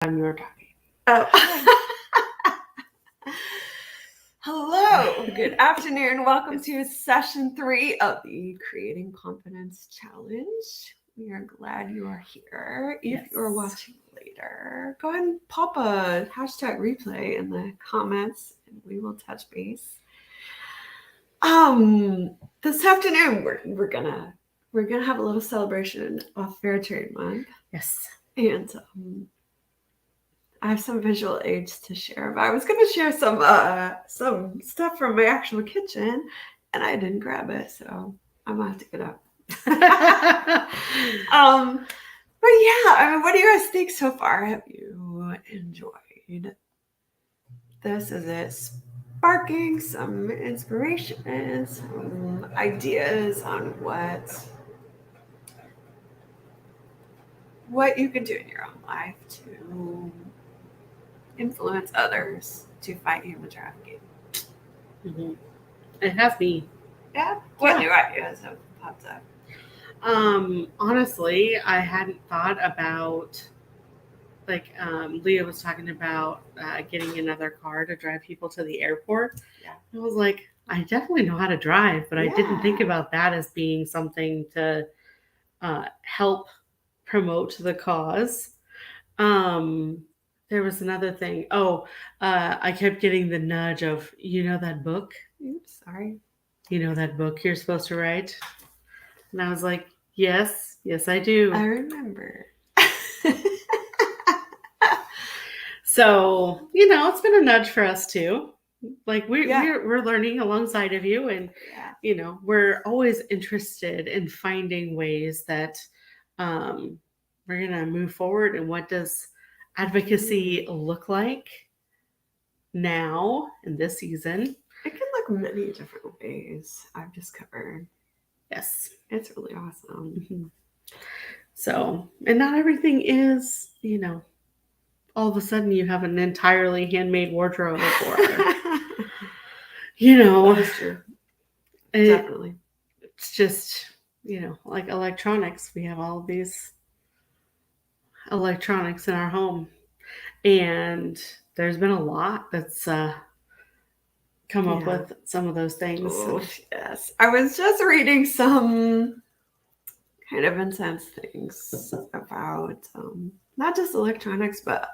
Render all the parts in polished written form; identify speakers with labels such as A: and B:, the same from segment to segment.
A: You're talking.
B: Oh. Hello, good afternoon. Welcome to session 3 of the Creating Confidence Challenge. We are glad you are here. If you are watching later, go ahead and pop a hashtag replay in the comments and we will touch base. This afternoon we're gonna have a little celebration of Fair Trade Month.
A: Yes.
B: And I have some visual aids to share, but I was going to share some stuff from my actual kitchen, and I didn't grab it, so I'm gonna have to get up. But yeah, I mean, what do you guys think so far? Have you enjoyed this? Is it sparking some inspiration, some ideas on what you can do in your own life to influence others to fight human trafficking?
A: Mm-hmm. It has me.
B: Yeah. What new ideas have popped up?
A: Honestly, I hadn't thought about, Leah was talking about getting another car to drive people to the airport.
B: Yeah.
A: I was like, I definitely know how to drive, but I didn't think about that as being something to help promote the cause. There was another thing. I kept getting the nudge of, that book?
B: Oops, sorry.
A: You know that book you're supposed to write? And I was like, yes, I do.
B: I remember.
A: So, it's been a nudge for us too. Like we're learning alongside of you, and we're always interested in finding ways that we're gonna move forward. And what does advocacy look like now in this season?
B: It can look many different ways, I've discovered.
A: Yes.
B: It's really awesome.
A: Mm-hmm. So, and not everything is, all of a sudden you have an entirely handmade wardrobe or,
B: That's true. Definitely.
A: It's just, like electronics. We have all of these electronics in our home. And there's been a lot that's come up with some of those things.
B: Oh, yes. I was just reading some kind of intense things about not just electronics, but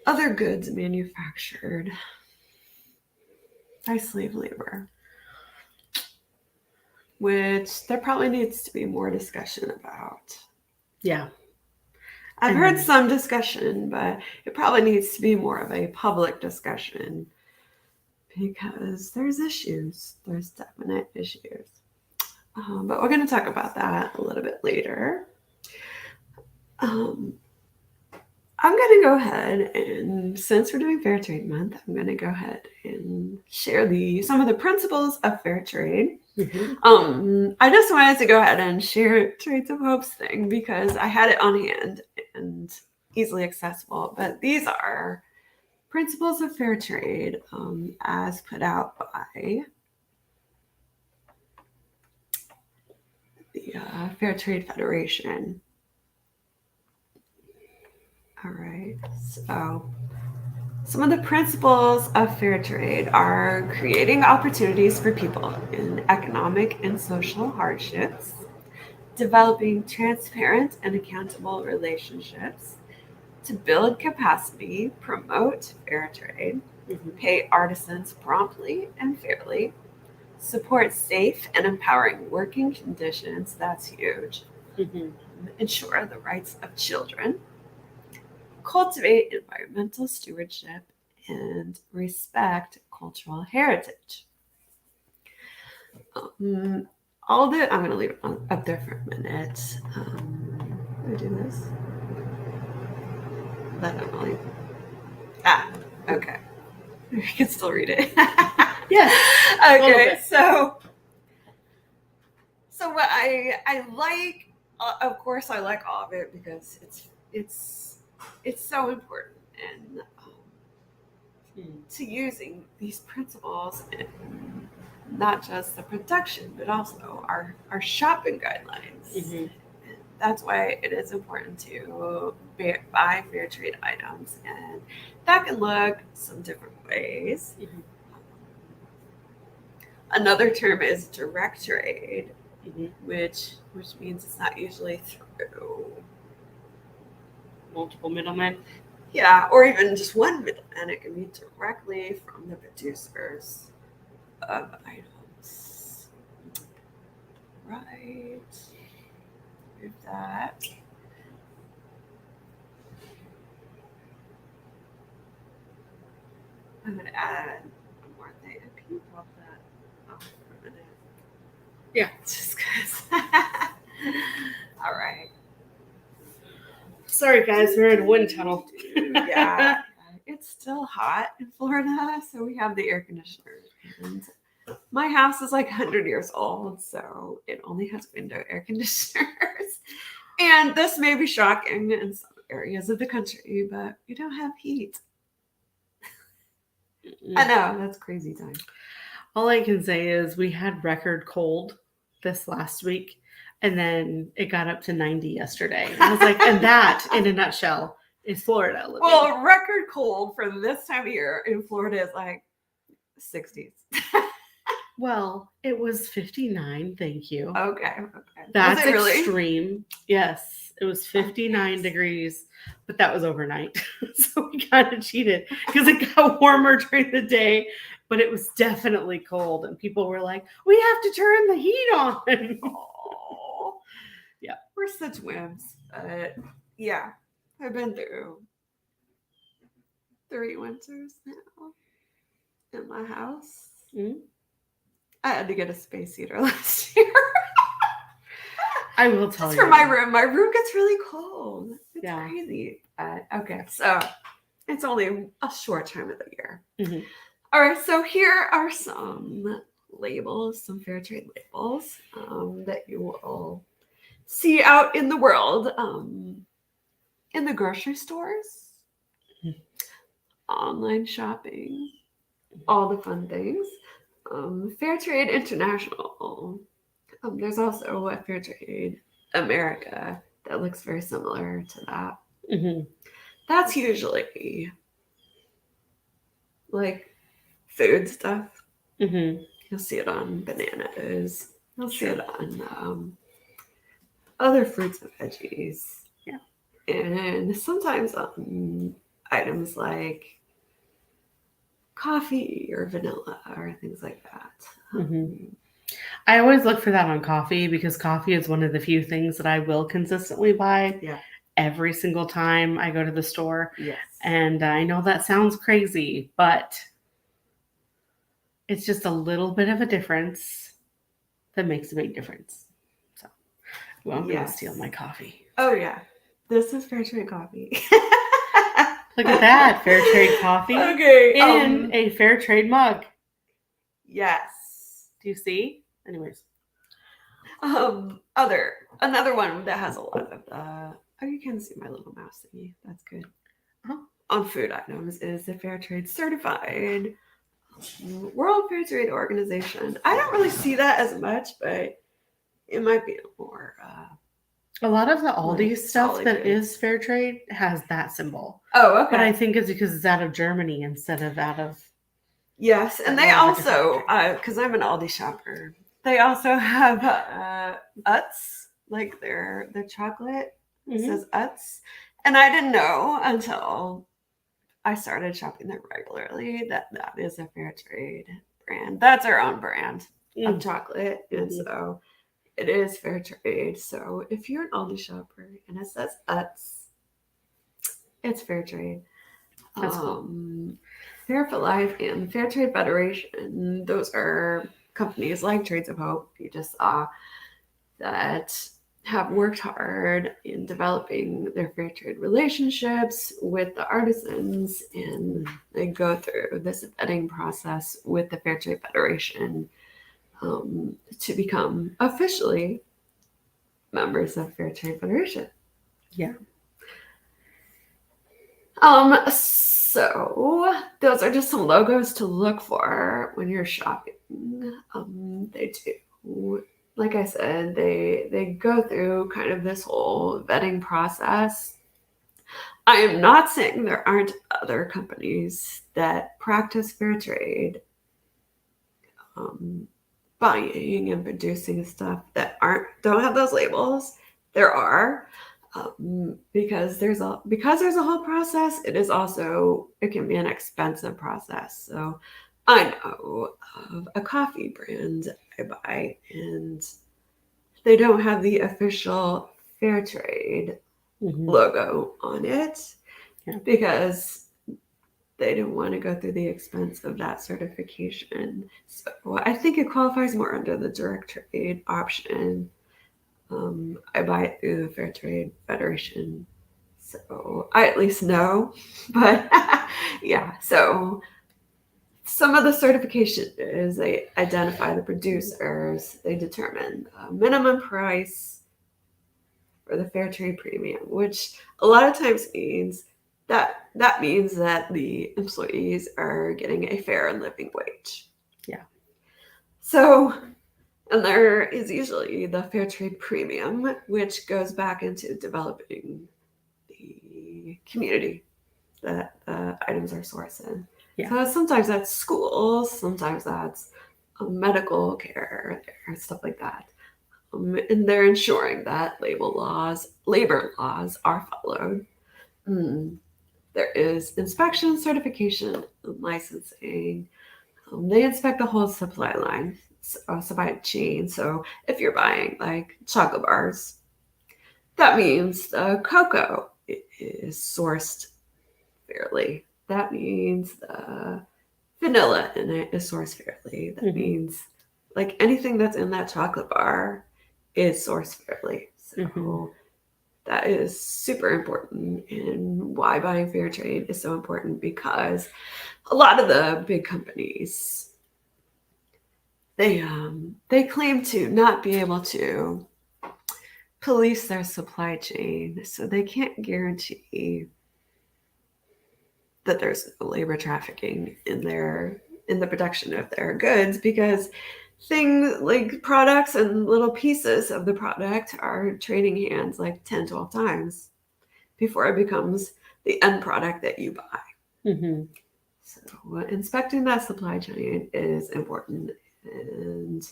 B: other goods manufactured by slave labor, which there probably needs to be more discussion about.
A: Yeah.
B: I've heard some discussion, but it probably needs to be more of a public discussion because there's issues. There's definite issues. But we're going to talk about that a little bit later. I'm going to go ahead and, since we're doing Fair Trade Month, I'm going to go ahead and share some of the principles of fair trade.
A: Mm-hmm.
B: I just wanted to go ahead and share Trades of Hope's thing because I had it on hand and easily accessible. But these are principles of fair trade as put out by the Fair Trade Federation. All right, so some of the principles of fair trade are creating opportunities for people in economic and social hardships, developing transparent and accountable relationships, to build capacity, promote fair trade, pay artisans promptly and fairly, support safe and empowering working conditions, that's huge, ensure the rights of children, cultivate environmental stewardship, and respect cultural heritage. I'm going to leave it up there for a minute. Let me do this. Let Emily. Okay. You can still read it.
A: Yeah.
B: Okay, so what I like, of course, I like all of it because it's so important and to using these principles in not just the production but also our shopping guidelines. That's why it is important to buy fair trade items, and that can look some different ways.
A: Mm-hmm.
B: Another term is direct trade,
A: Mm-hmm.
B: which means it's not usually through
A: multiple middlemen.
B: Yeah, or even just one middleman. It can be directly from the producers of items. Right. Move that. I'm going to add one more thing. Can you pop that off for a minute?
A: Yeah.
B: Just because. All right.
A: Sorry, guys, we're in a wind tunnel.
B: Yeah. It's still hot in Florida, so we have the air conditioner. And my house is like 100 years old, so it only has window air conditioners. And this may be shocking in some areas of the country, but we don't have heat. I know, that's crazy time.
A: All I can say is we had record cold this last week, and then it got up to 90 yesterday. And I was like, and that, in a nutshell, is Florida living.
B: Well, record cold for this time of year in Florida is like 60s.
A: Well, it was 59, thank you.
B: Okay.
A: That's extreme. Yes, it was 59 degrees, but that was overnight. So we kind of cheated because it got warmer during the day, but it was definitely cold. And people were like, we have to turn the heat on.
B: Oh,
A: yeah.
B: We're such wimps. But yeah, I've been through 3 winters now in my house.
A: Mm-hmm.
B: I had to get a space heater last year.
A: I will tell
B: Just
A: you.
B: for my room. My room gets really cold. It's crazy. Okay, so it's only a short time of the year.
A: Mm-hmm.
B: All right, so here are some labels, some fair trade labels that you will see out in the world, in the grocery stores, online shopping, all the fun things. Fair Trade International. There's also a Fair Trade America that looks very similar to that.
A: Mm-hmm.
B: That's usually like food stuff.
A: Mm-hmm.
B: You'll see it on bananas. You'll see it on other fruits and veggies.
A: Yeah.
B: And sometimes items like coffee or vanilla or things like that.
A: Mm-hmm. I always look for that on coffee because coffee is one of the few things that I will consistently buy every single time I go to the store.
B: Yes.
A: And I know that sounds crazy, but it's just a little bit of a difference that makes a big difference. So, well, I'm going to steal my coffee.
B: Oh, yeah. This is fair trade coffee.
A: Look at that. Fair trade coffee.
B: Okay.
A: In a fair trade mug.
B: Yes.
A: Do you see? Anyways.
B: Another one that has a lot of oh, you can see my little mouse thingy. That's good.
A: Uh-huh.
B: On food items is the Fair Trade Certified World Fair Trade Organization. I don't really see that as much, but it might be more.
A: A lot of the Aldi stuff that is fair trade has that symbol.
B: Oh, okay.
A: But I think it's because it's out of Germany instead of out of.
B: Yes, and they also, because I'm an Aldi shopper, they also have Utz, like their chocolate. It says Utz. And I didn't know until I started shopping there regularly that is a fair trade brand. That's our own brand of chocolate. And so it is fair trade. So if you're an Aldi shopper and it says Utz, it's fair trade.
A: That's cool.
B: Fair for Life and Fair Trade Federation, those are companies like Trades of Hope, you just saw, that have worked hard in developing their fair trade relationships with the artisans, and they go through this vetting process with the Fair Trade Federation to become officially members of Fair Trade Federation.
A: Yeah.
B: So those are just some logos to look for when you're shopping. They do like I said, they go through kind of this whole vetting process. I am not saying there aren't other companies that practice fair trade, um, buying and producing stuff that don't have those labels. There are, because there's a whole process. It can be an expensive process. So I know of a coffee brand I buy, and they don't have the official fair trade logo on it because they didn't want to go through the expense of that certification. So I think it qualifies more under the direct trade option. I buy it through the Fair Trade Federation, so I at least know. But yeah, so some of the certification is they identify the producers, they determine the minimum price for the fair trade premium, which a lot of times means that means that the employees are getting a fair and living wage.
A: Yeah.
B: So, and there is usually the fair trade premium, which goes back into developing the community that the items are sourced in. Yeah. So sometimes that's schools, sometimes that's medical care, stuff like that. And they're ensuring that labor laws are followed. There is inspection, certification, and licensing. They inspect the whole supply line, supply chain. So if you're buying like chocolate bars, that means the cocoa is sourced fairly. That means the vanilla in it is sourced fairly. That means like anything that's in that chocolate bar is sourced fairly. So that is super important, and why buying fair trade is so important, because a lot of the big companies, they claim to not be able to police their supply chain, so they can't guarantee that there's no labor trafficking in the production of their goods, because things like products and little pieces of the product are trading hands like 10, 12 times before it becomes the end product that you buy. So inspecting that supply chain is important. And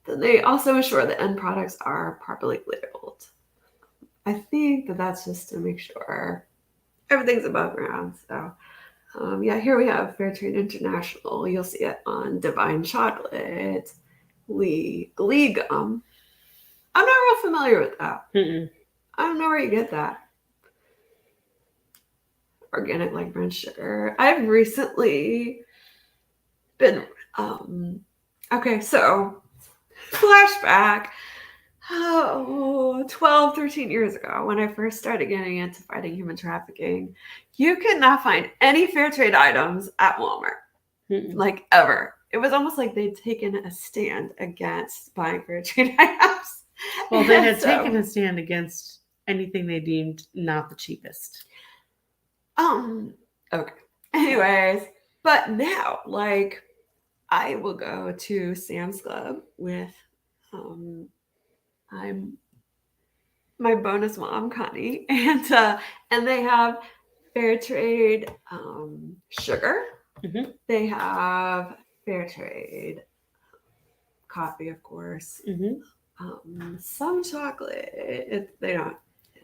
B: then they also ensure the end products are properly labeled. I think that's just to make sure everything's above ground. So yeah, here we have Fair Trade International. You'll see it on Divine Chocolate, Lee Gum. I'm not real familiar with that. I don't know where you get that. Organic like brown sugar. I've recently been okay, so flashback 12, 13 years ago, when I first started getting into fighting human trafficking, you could not find any fair trade items at Walmart. Like ever. It was almost like they'd taken a stand against buying fair trade items.
A: Well, they had taken a stand against anything they deemed not the cheapest.
B: Okay. Anyways, but now, like, I will go to Sam's Club with I'm my bonus mom, Connie, and they have fair trade sugar. They have fair trade coffee, of course. Some chocolate. They don't,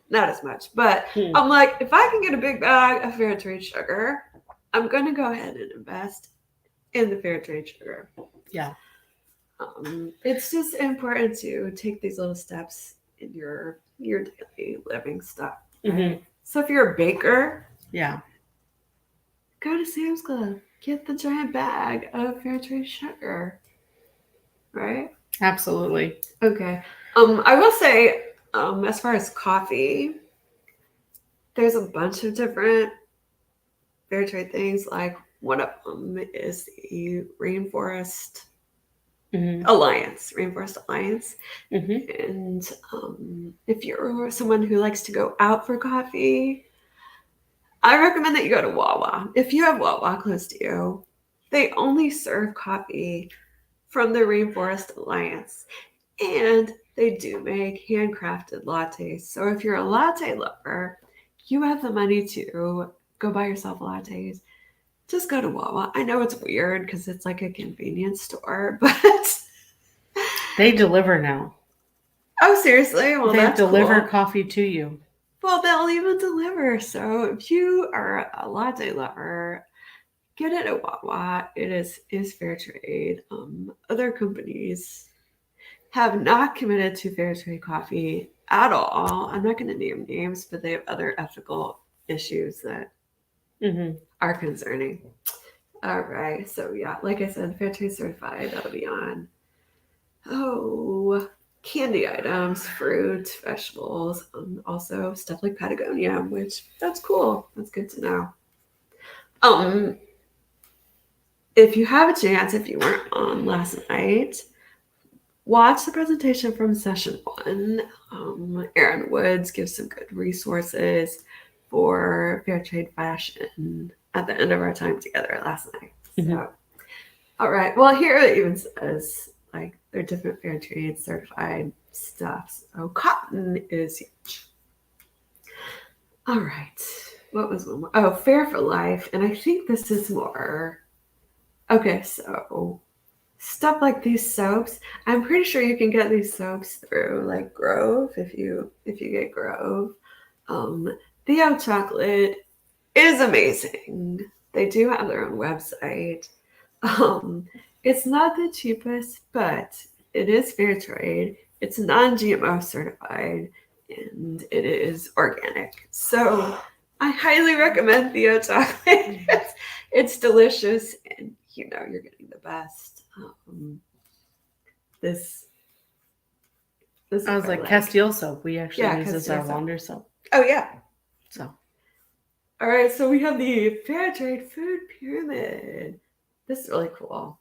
B: not as much, but I'm like, if I can get a big bag of fair trade sugar, I'm gonna go ahead and invest in the fair trade sugar.
A: Yeah.
B: It's just important to take these little steps in your daily living stuff. Right? So if you're a baker,
A: yeah,
B: go to Sam's Club, get the giant bag of fair trade sugar. Right?
A: Absolutely.
B: Okay. I will say, as far as coffee, there's a bunch of different fair trade things. Like one of them is the Rainforest Alliance. And if you're someone who likes to go out for coffee, I recommend that you go to Wawa. If you have Wawa close to you, they only serve coffee from the Rainforest Alliance. And they do make handcrafted lattes. So if you're a latte lover, you have the money to go buy yourself lattes. Just go to Wawa. I know it's weird because it's like a convenience store, but
A: They deliver now.
B: oh, seriously? Well,
A: They
B: that's
A: deliver
B: cool.
A: coffee to you.
B: Well, they'll even deliver. So if you are a latte lover, get it at Wawa. It is fair trade. Other companies have not committed to fair trade coffee at all. I'm not going to name names, but they have other ethical issues that are concerning. All right. So yeah, like I said, fair trade certified. That'll be on. Oh, candy items, fruit, vegetables, also stuff like Patagonia, which that's cool. That's good to know. Um, if you have a chance, if you weren't on last night, watch the presentation from session 1. Erin Woods gives some good resources for fair trade fashion at the end of our time together last night. So, all right. Well, here it even says like they're different fair trade certified stuff. So cotton is huge. All right. What was one more? Oh, Fair for Life. And I think this is more. Okay, so stuff like these soaps. I'm pretty sure you can get these soaps through like Grove if you get Grove. Theo Chocolate is amazing. They do have their own website. Um, it's not the cheapest, but it is fair trade. It's non-GMO certified and it is organic. So I highly recommend Theo Chocolate. It's delicious and you're getting the best. This
A: I was like Castile soap. We actually use as our
B: soap.
A: launder soap.
B: Oh yeah.
A: So
B: all right, so we have the fair trade food pyramid. This is really cool.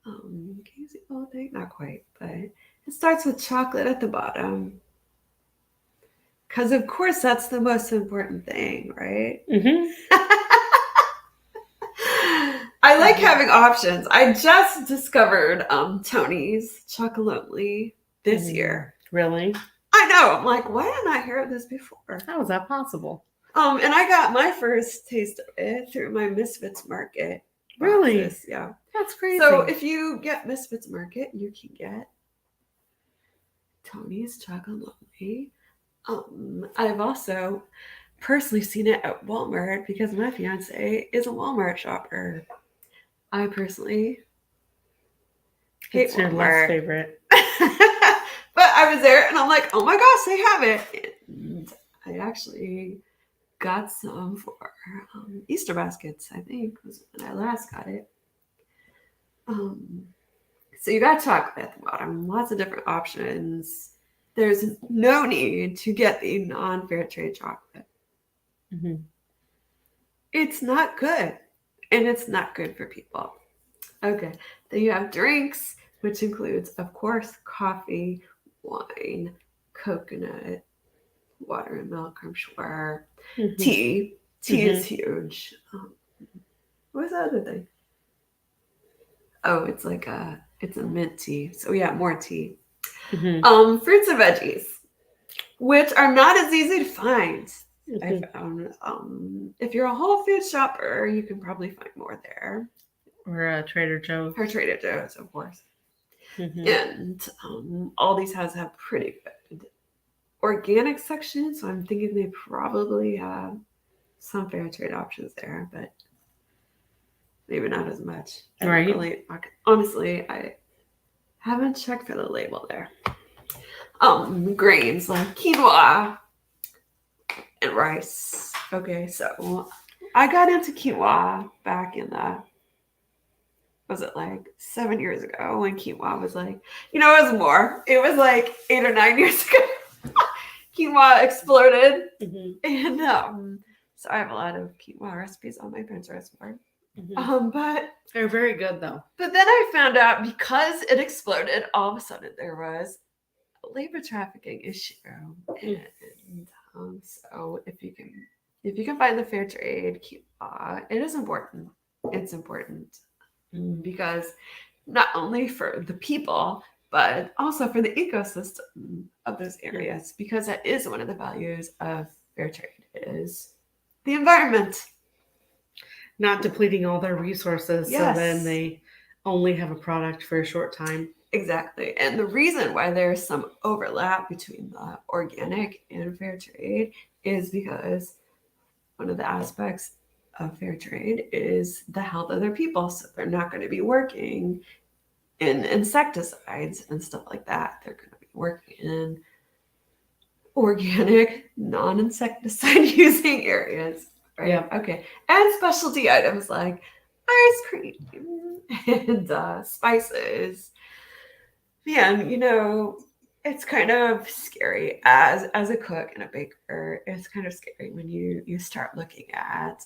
B: Can you see the whole thing? Not quite, but it starts with chocolate at the bottom. Because of course that's the most important thing, right? I like having options. I just discovered Tony's Chocolonely this year.
A: Really?
B: I know. I'm like, why didn't I hear of this before?
A: How is that possible?
B: And I got my first taste of it through my Misfits Market.
A: Really?
B: Boxes. Yeah.
A: That's crazy.
B: So if you get Misfits Market, you can get Tony's Chocolonely. I've also personally seen it at Walmart because my fiance is a Walmart shopper. I personally hate
A: it's your
B: Walmart.
A: least favorite.
B: But I was there and I'm like, oh my gosh, they have it. And I actually got some for Easter baskets, I think, was when I last got it. So you got chocolate at the bottom, lots of different options. There's no need to get the non-fair trade chocolate. It's not good, and it's not good for people. Okay, then you have drinks, which includes, of course, coffee, wine, coconut, water and milk, I'm sure. Tea. Tea is huge. What's the other thing? Oh, it's a mint tea. So yeah, more tea. Fruits and veggies, which are not as easy to find. I found. If you're a Whole Foods shopper, you can probably find more there.
A: Or Trader Joe's.
B: Or Trader Joe's, of course. And Aldi's has a pretty good organic section, so I'm thinking they probably have some fair trade options there, but maybe not as much.
A: Right.
B: Honestly, I haven't checked for the label there. Grains like quinoa and rice. Okay, so I got into quinoa back in was it like 7 years ago when quinoa was like, it was more. It was like 8 or 9 years ago. Quinoa exploded. And so I have a lot of quinoa recipes on my Pinterest board. But
A: they're very good though.
B: But then I found out because it exploded, all of a sudden there was a labor trafficking issue. And so if you can find the fair trade quinoa, it is important. It's important because not only for the people, but also for the ecosystem of those areas, because that is one of the values of fair trade is the environment.
A: Not depleting all their resources, so then they only have a product for a short time.
B: Exactly. And the reason why there's some overlap between the organic and fair trade is because one of the aspects of fair trade is the health of their people. So they're not going to be working in insecticides and stuff like that. They're going to be working in organic, non-insecticide using areas. Right?
A: Yeah.
B: Okay. And specialty items like ice cream and spices. Man, it's kind of scary as a cook and a baker. It's kind of scary when you start looking at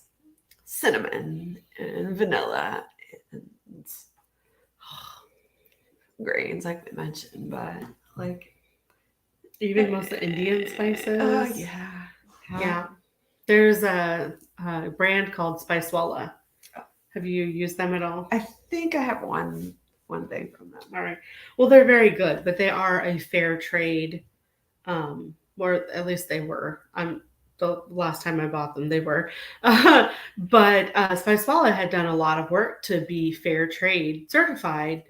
B: cinnamon and vanilla and grains, like we mentioned, but like
A: even most of the Indian spices.
B: Oh yeah.
A: Yeah. There's a brand called Spicewalla. Have you used them at all?
B: I think I have one thing from them.
A: All right. Well, they're very good, but they are a fair trade, or at least they were. The last time I bought them, they were. But Spicewalla had done a lot of work to be fair trade certified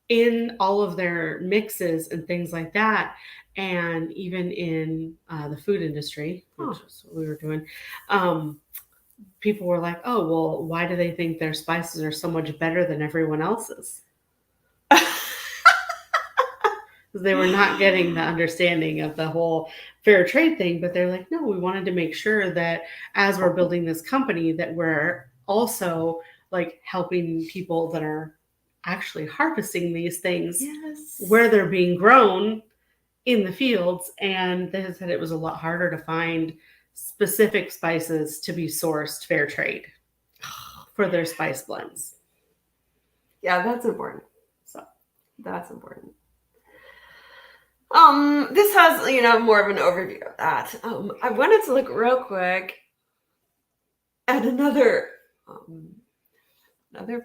A: in all of their mixes and things like that. And even in the food industry, which is what we were doing, people were like, oh, well, why do they think their spices are so much better than everyone else's? They were not getting the understanding of the whole fair trade thing, but they're like, no, we wanted to make sure that as we're building this company that we're also like helping people that are actually harvesting these things where they're being grown in the fields. And they said it was a lot harder to find specific spices to be sourced fair trade for their spice blends.
B: Yeah, that's important.
A: So
B: that's important. This has, more of an overview of that. I wanted to look real quick at another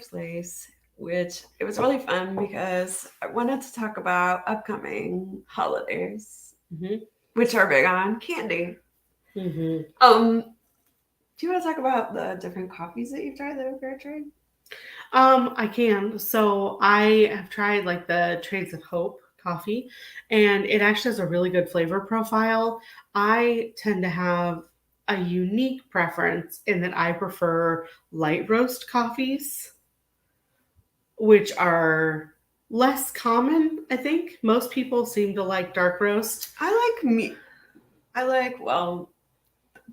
B: place, which it was really fun because I wanted to talk about upcoming holidays, which are big on candy. Do you want to talk about the different coffees that you've tried that are fair trade?
A: I can. So I have tried like the Trades of Hope coffee, and it actually has a really good flavor profile. I tend to have a unique preference in that I prefer light roast coffees, which are less common. I think most people seem to like dark roast.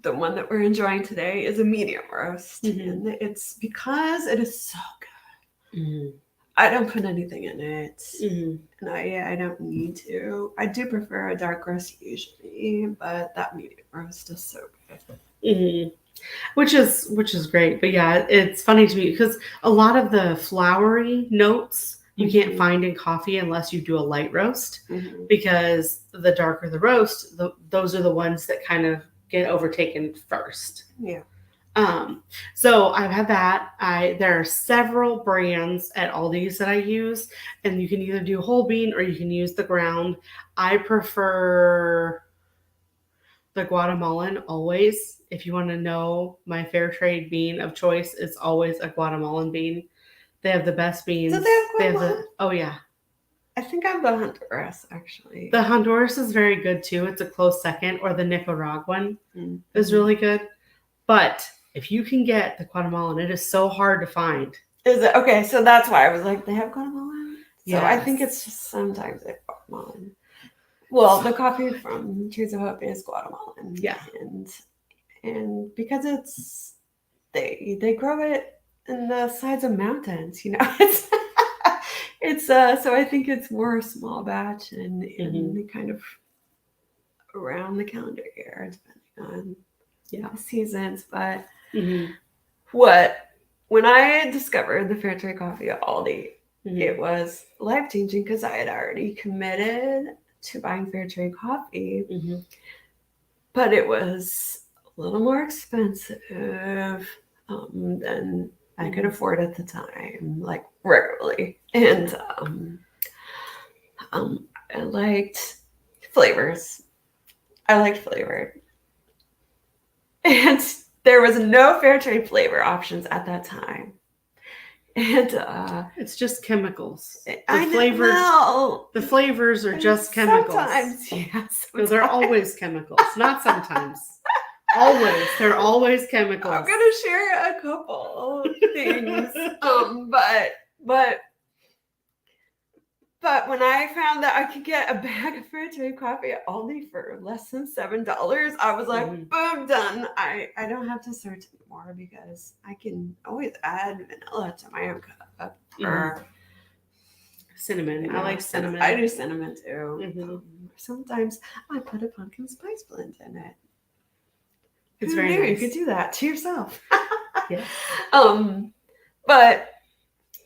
B: The one that we're enjoying today is a medium roast, and it's because it is so good. I don't put anything in it, and I don't need to. I do prefer a dark roast usually, but that medium roast is so good.
A: Which is great. But yeah, it's funny to me because a lot of the flowery notes you can't find in coffee unless you do a light roast, because the darker the roast, those are the ones that kind of get overtaken first.
B: Yeah.
A: So I've had that. There are several brands at Aldi's that I use, and you can either do whole bean or you can use the ground. I prefer the Guatemalan always. If you want to know, my fair trade bean of choice is always a Guatemalan bean. They have the best beans.
B: Do they have Guatemalan?
A: Oh yeah.
B: I think I have the Honduras, actually.
A: The Honduras is very good too. It's a close second. Or the Nicaraguan is really good. But if you can get the Guatemalan, it is so hard to find.
B: Is it? Okay, so that's why I was like, they have Guatemalan? So I think it's just sometimes they have Guatemalan. Well, the coffee from Trades of Hope is Guatemalan.
A: Yeah.
B: And because they grow it in the sides of mountains, it's so I think it's more small batch and kind of around the calendar year, depending on the seasons. But when I discovered the fair trade coffee at Aldi, it was life-changing because I had already committed to buying fair trade coffee, but it was a little more expensive than I could afford at the time, like regularly. And I liked flavors. I liked flavored. And there was no fair trade flavor options at that time. And
A: it's just chemicals.
B: The
A: flavors are just chemicals.
B: Sometimes, yes.
A: No, they're always chemicals. Not sometimes. Always. They're always chemicals.
B: I'm gonna share a couple things. But when I found that I could get a bag of fair trade coffee at Aldi for less than $7, I was like, boom, done. I don't have to search anymore because I can always add vanilla to my own cup or
A: cinnamon. I like cinnamon.
B: I do cinnamon too. Sometimes I put a pumpkin spice blend in it.
A: It's very nice.
B: You could do that to yourself.
A: Yeah.
B: But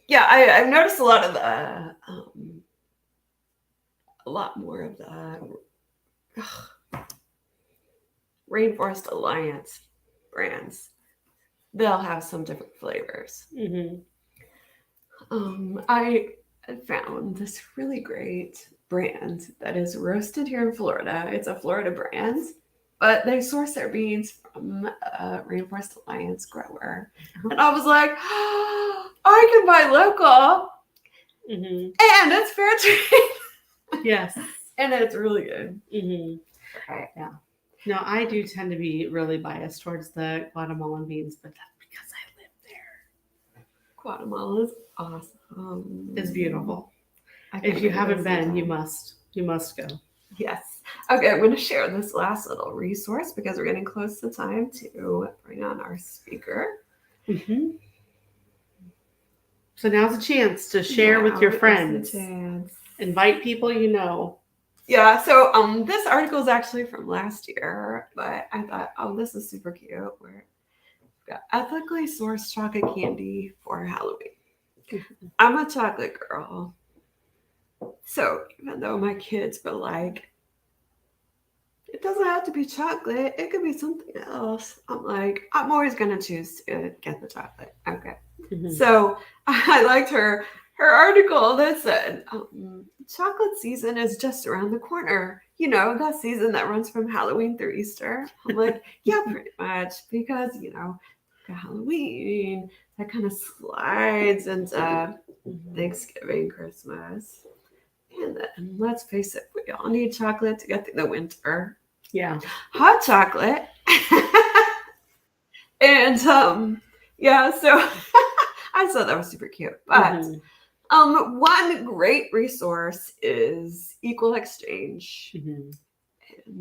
B: yeah, I've noticed a lot of the a lot more of the Rainforest Alliance brands. They'll have some different flavors. I found this really great brand that is roasted here in Florida. It's a Florida brand, but they source their beans from a Rainforest Alliance grower. And I was like, oh, I can buy local. And it's fair trade.
A: Yes.
B: And it's really good.
A: Right. Yeah. No, I do tend to be really biased towards the Guatemalan beans, but that's because I live there.
B: Guatemala is awesome.
A: It's beautiful. If you haven't been, you must go.
B: Yes. Okay, I'm going to share this last little resource because we're getting close to time to bring on our speaker.
A: So now's a chance to share with your friends. Invite people you know.
B: Yeah, so this article is actually from last year, but I thought, oh, this is super cute. We've got ethically sourced chocolate candy for Halloween. I'm a chocolate girl. So even though my kids were like, it doesn't have to be chocolate, it could be something else. I'm like, I'm always going to choose to get the chocolate. Okay. So I liked her article that said, chocolate season is just around the corner. You know, that season that runs from Halloween through Easter. I'm like, yeah, pretty much. Because, you know, Halloween, that kind of slides into Thanksgiving, Christmas. And then, let's face it, we all need chocolate to get through the winter.
A: Yeah.
B: Hot chocolate. And, yeah, so I thought that was super cute. But one great resource is Equal Exchange. And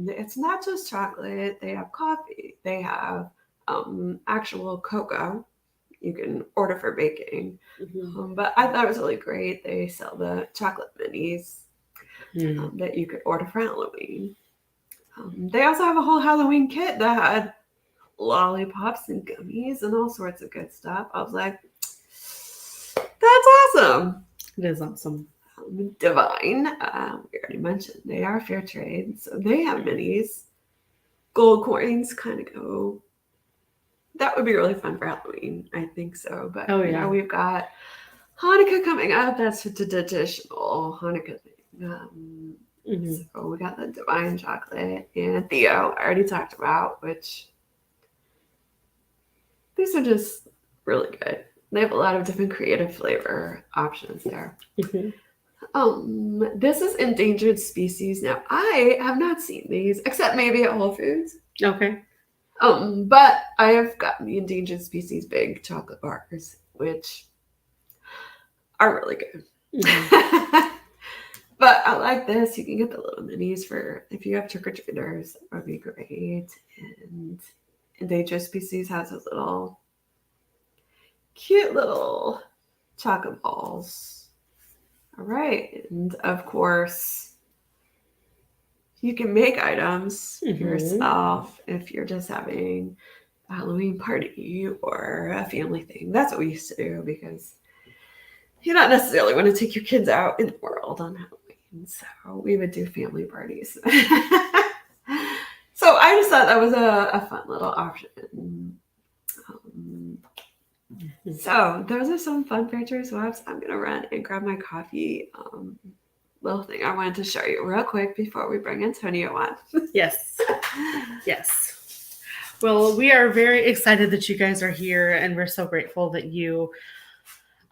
B: it's not just chocolate. They have coffee. They have actual cocoa you can order for baking. But I thought it was really great. They sell the chocolate minis that you could order for Halloween. They also have a whole Halloween kit that had lollipops and gummies and all sorts of good stuff. I was like, that's awesome.
A: It is awesome.
B: Divine, we already mentioned, they are fair trade. So they have minis. Gold coins kind of go. That would be really fun for Halloween. I think so. But you know, we've got Hanukkah coming up. That's a traditional Hanukkah thing. So we got the Divine chocolate and Theo, I already talked about, which these are just really good. They have a lot of different creative flavor options there. This is endangered species. Now, I have not seen these, except maybe at Whole Foods.
A: Okay.
B: But I have gotten the endangered species big chocolate bars, which are really good. But I like this. You can get the little minis for if you have trick-or-treaters. That would be great. And endangered species has those little cute little chocolate balls. All right. And of course, you can make items yourself if you're just having a Halloween party or a family thing. That's what we used to do because you don't necessarily want to take your kids out in the world on Halloween. So we would do family parties. So I just thought that was a fun little option. So those are some fun fair trade swaps. I'm going to run and grab my coffee. little thing I wanted to show you real quick before we bring Antonio on.
A: Yes. Yes. Well, we are very excited that you guys are here, and we're so grateful that you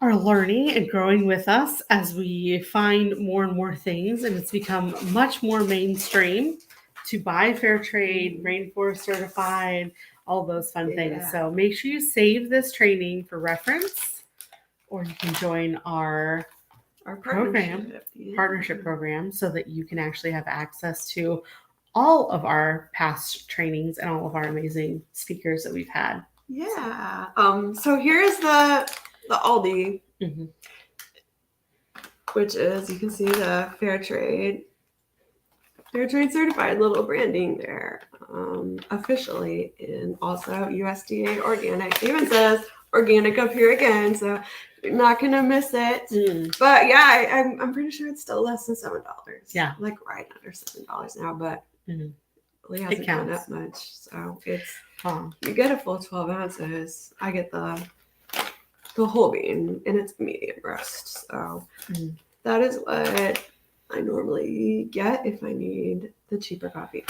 A: are learning and growing with us as we find more and more things, and it's become much more mainstream to buy fair trade, rainforest certified, all those fun things. So make sure you save this training for reference, or you can join our partnership program, so that you can actually have access to all of our past trainings and all of our amazing speakers that we've had.
B: Yeah. So here's the Aldi, which is, you can see the fair trade certified little branding there, officially, and also USDA organic. It even says organic up here again, so you're not gonna miss it. But yeah, I'm pretty sure it's still less than $7.
A: Yeah,
B: like right under $7 now, but really hasn't gone up much. So it's you get a full 12 ounces. I get the whole bean, and it's medium roast. So that is what I normally get if I need the cheaper coffee.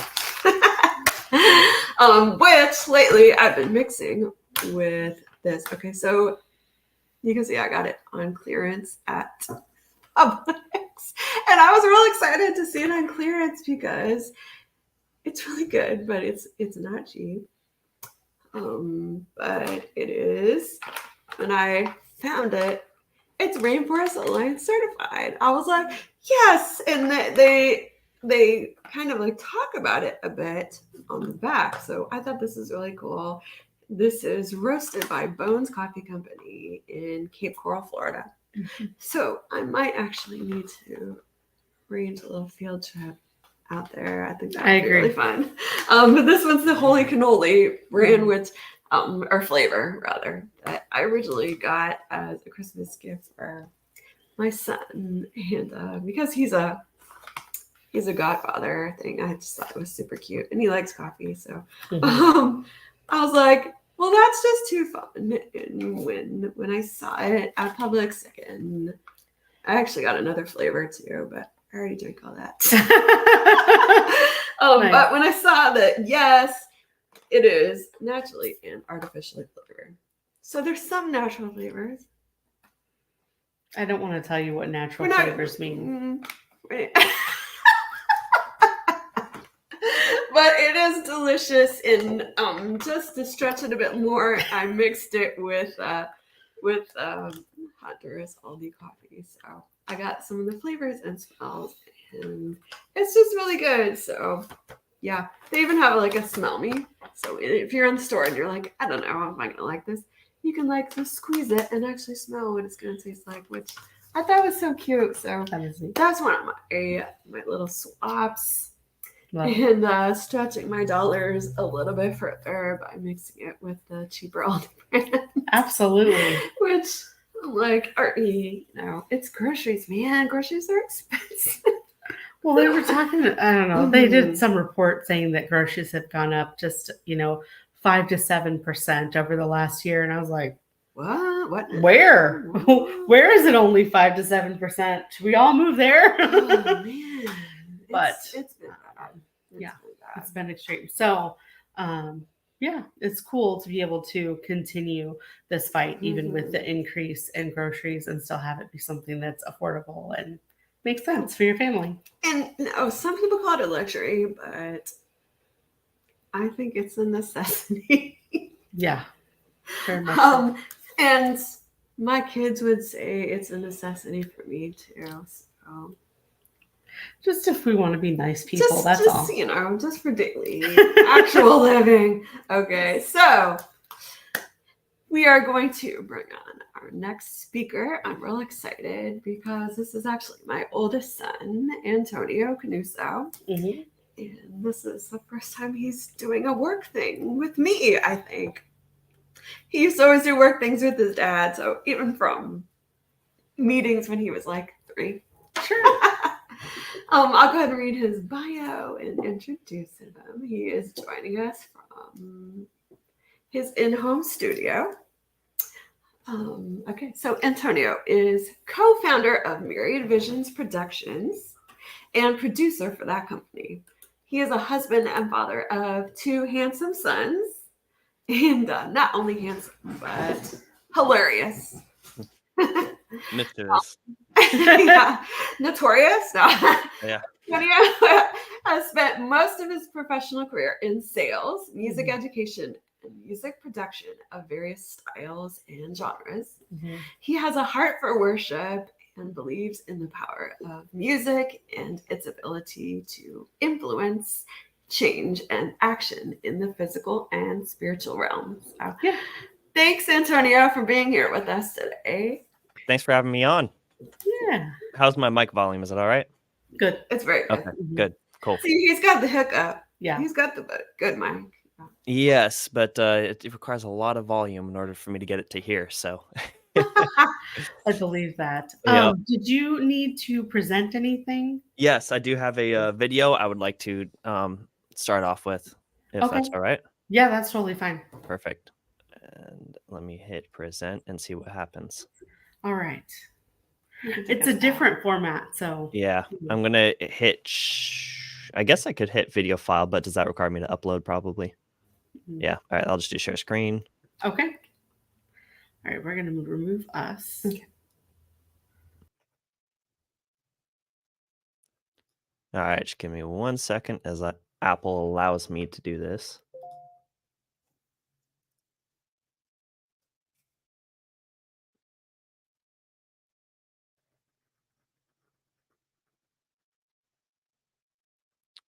B: Which lately I've been mixing with this. Okay, so you can see I got it on clearance at Publix. And I was really excited to see it on clearance because it's really good, but it's not cheap. But it is. When I found it, it's Rainforest Alliance certified. I was like, yes. And they kind of like talk about it a bit on the back. So I thought this is really cool. This is roasted by Bones Coffee Company in Cape Coral, Florida. So I might actually need to arrange a little field trip out there. I think that would be really fun. But this one's the Holy Cannoli brand, which or flavor rather, that I originally got as a Christmas gift for my son, and because he's a godfather thing, I just thought it was super cute, and he likes coffee, so I was like, well, that's just too fun. And when I saw it at Publix, and I actually got another flavor too, but I already drank all that. Nice. But when I saw that, yes, it is naturally and artificially flavored. So there's some natural flavors.
A: I don't want to tell you what natural flavors mean.
B: Right. But it is delicious, and just to stretch it a bit more, I mixed it with Honduras Aldi coffee. So I got some of the flavors and smells, and it's just really good. So yeah, they even have like a smell me. So if you're in the store and you're like, I don't know, am I gonna like this? You can like just squeeze it and actually smell what it's gonna taste like, which I thought was so cute. So that's one of my little swaps. And stretching my dollars a little bit further by mixing it with the cheaper Aldi brand.
A: Absolutely.
B: Which I'm like, it's groceries, man. Groceries are expensive.
A: Well, they were talking, I don't know, they did some report saying that groceries have gone up just, 5 to 7% over the last year. And I was like,
B: what?
A: Where? Where is it only 5 to 7%? Should we all move there?
B: Oh, man.
A: But
B: it's been bad.
A: It's been extreme. So, it's cool to be able to continue this fight, even with the increase in groceries, and still have it be something that's affordable and makes sense for your family.
B: And some people call it a luxury, but I think it's a necessity.
A: Yeah, very much so.
B: And my kids would say it's a necessity for me too. So.
A: Just if we want to be nice people, that's all.
B: Just for daily actual living. Okay, so we are going to bring on our next speaker. I'm real excited because this is actually my oldest son, Antonio Canuso. And this is the first time he's doing a work thing with me, I think. He used to always do work things with his dad, so even from meetings when he was like 3.
A: Sure.
B: I'll go ahead and read his bio and introduce him. He is joining us from his in-home studio. Okay, so Antonio is co-founder of Myriad Visions Productions. and producer for that company. He is a husband and father of 2 handsome sons, and not only handsome, but hilarious.
C: Mischievous.
B: Yeah, notorious. No.
C: Yeah.
B: Antonio has spent most of his professional career in sales, music education, and music production of various styles and genres. He has a heart for worship and believes in the power of music and its ability to influence change and action in the physical and spiritual realms. So, thanks, Antonio, for being here with us today.
C: Thanks for having me on.
A: Yeah.
C: How's my mic volume? Is it all right?
A: Good.
B: It's very good.
C: Okay, good. Cool.
B: See, he's got the hookup.
A: Yeah.
B: He's got the good mic.
C: Yes, but it requires a lot of volume in order for me to get it to here. So
A: I believe that.
C: Yep.
A: Did you need to present anything?
C: Yes, I do have a video I would like to start off with, if that's all right.
A: Yeah, that's totally fine.
C: Perfect. And let me hit present and see what happens.
A: All right. It's a different format, so.
C: Yeah, I'm going to hit, I guess I could hit video file, but does that require me to upload probably? Yeah. All right, I'll just do share screen.
A: Okay. All right, we're going to remove us.
B: Okay.
C: All right, just give me 1 second as Apple allows me to do this.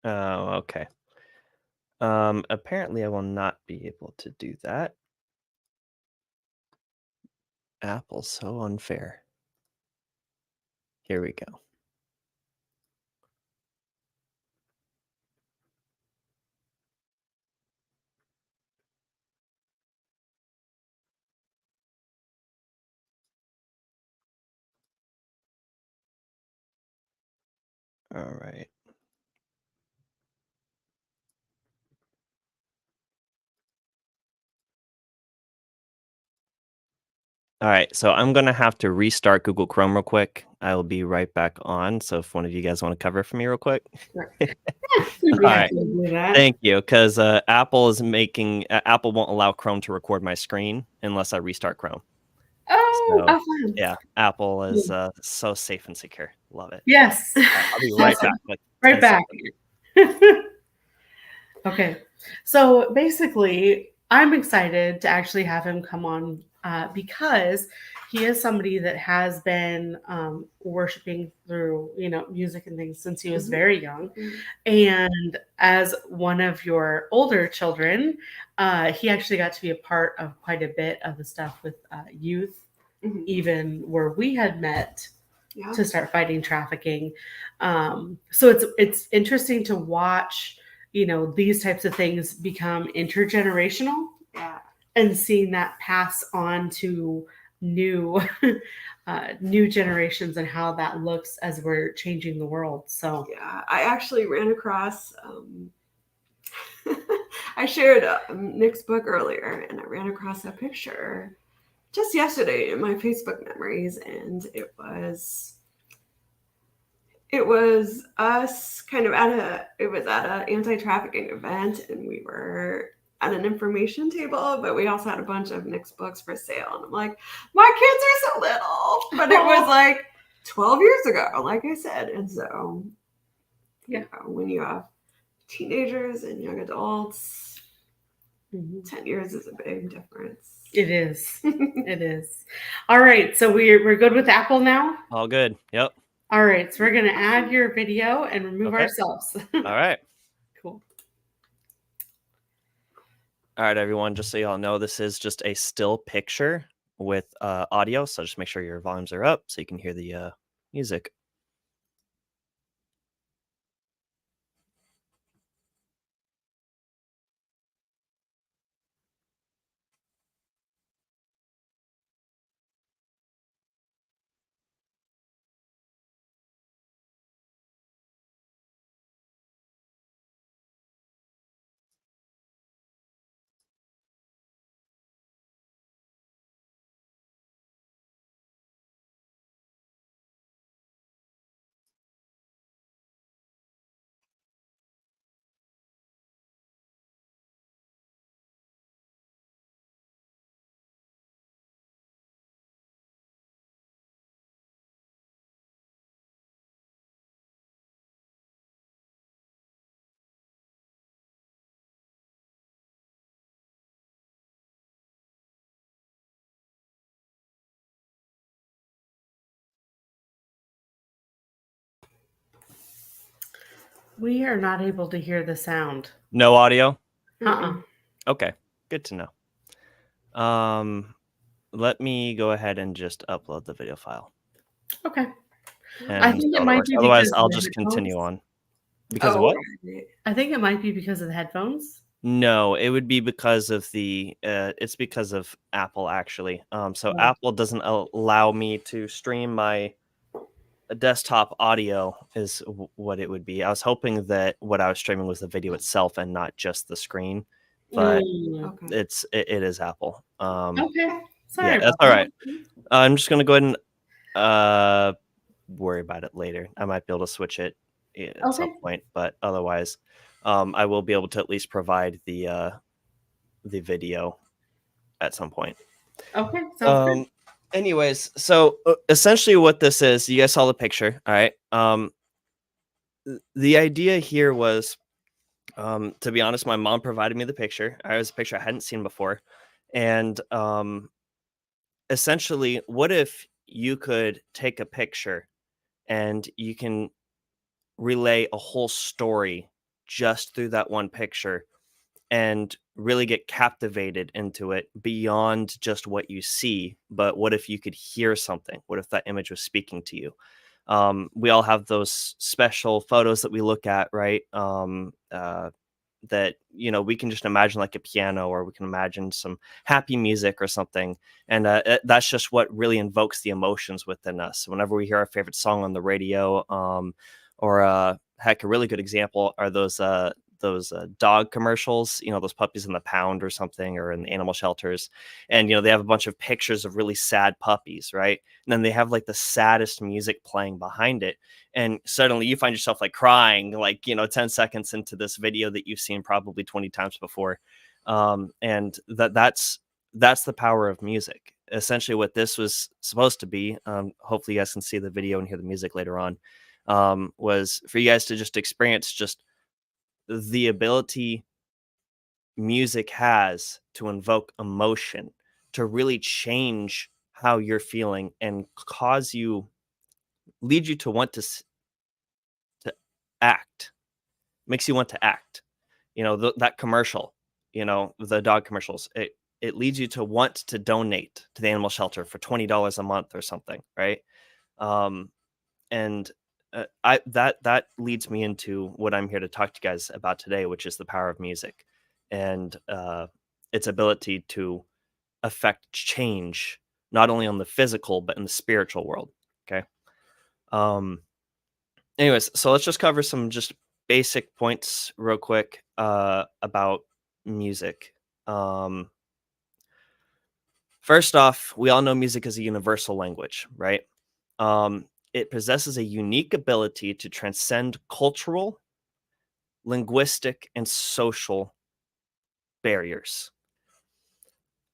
C: Oh, okay. Apparently I will not be able to do that. Apple's so unfair. Here we go. All right. All right, so I'm going to have to restart Google Chrome real quick. I will be right back on. So if one of you guys want to cover it for me real quick.
A: All right.
C: Thank you, because Apple won't allow Chrome to record my screen unless I restart Chrome.
A: Oh,
C: so, yeah, Apple is so safe and secure. Love it.
A: Yes.
C: I'll be right back. Like
A: right back. Okay. So basically, I'm excited to actually have him come on because he is somebody that has been worshiping through, music and things since he was very young. And as one of your older children, he actually got to be a part of quite a bit of the stuff with youth, even where we had met to start fighting trafficking. So it's interesting to watch, these types of things become intergenerational. And seeing that pass on to new new generations and how that looks as we're changing the world. So
B: I actually ran across I shared Nick's book earlier, and I ran across a picture just yesterday in my Facebook memories, and it was us kind of at an anti-trafficking event, and we were at an information table, but we also had a bunch of Nick's books for sale. And I'm like, my kids are so little, but it was like 12 years ago, like I said. And so, when you have teenagers and young adults, 10 years is a big difference.
A: It is. It is. All right. So we're good with Apple now?
C: All good. Yep.
A: All right. So we're going to add your video and remove ourselves.
C: All right.
A: Cool.
C: All right, everyone. Just so y'all know, this is just a still picture with audio. So just make sure your volumes are up so you can hear the music.
A: We are not able to hear the sound.
C: No audio?
A: Uh-uh.
C: Okay, good to know. Let me go ahead and just upload the video file
A: Okay. I
C: and see
A: think
C: how
A: it
C: that
A: might
C: works.
A: be
C: Otherwise,
A: because of
C: I'll
A: the
C: just continue
A: headphones.
C: on. Because of what?
A: I think it might be because of the headphones.
C: No, it would be because of it's because of Apple, actually. So
A: Oh.
C: Apple doesn't allow me to stream my desktop audio is what it would be. I was hoping that what I was streaming was the video itself and not just the screen, but it is Apple.
A: Okay. Sorry
C: Yeah, that's
A: about
C: all
A: that.
C: right. I'm just gonna go ahead and worry about it later. I might be able to switch it at some
A: Okay.
C: point, but otherwise, I will be able to at least provide the video at some point.
A: Okay. Sounds good.
C: Anyways, so essentially what this is, you guys saw the picture, all right? The idea here was, to be honest, my mom provided me the picture. It was a picture I hadn't seen before. And essentially, what if you could take a picture and you can relay a whole story just through that one picture and really get captivated into it beyond just what you see? But what if you could hear something? What if that image was speaking to you? We all have those special photos that we look at, right? That we can just imagine like a piano, or we can imagine some happy music or something, and that's just what really invokes the emotions within us whenever we hear our favorite song on the radio. Or heck, a really good example are those dog commercials, those puppies in the pound or something, or in the animal shelters. And they have a bunch of pictures of really sad puppies, right? And then they have like the saddest music playing behind it, and suddenly you find yourself like crying, like 10 seconds into this video that you've seen probably 20 times before. And that's the power of music. Essentially what this was supposed to be, hopefully you guys can see the video and hear the music later on, was for you guys to just experience just the ability music has to invoke emotion, to really change how you're feeling and lead you to want to act, makes you want to act. That commercial, the dog commercials, it leads you to want to donate to the animal shelter for $20 a month or something, right? Um, and I that leads me into what I'm here to talk to you guys about today, which is the power of music and its ability to affect change, not only on the physical but in the spiritual world. Okay. Um, Anyways, so let's just cover some just basic points real quick about music. Um, First off, we all know music is a universal language, right? It possesses a unique ability to transcend cultural, linguistic, and social barriers.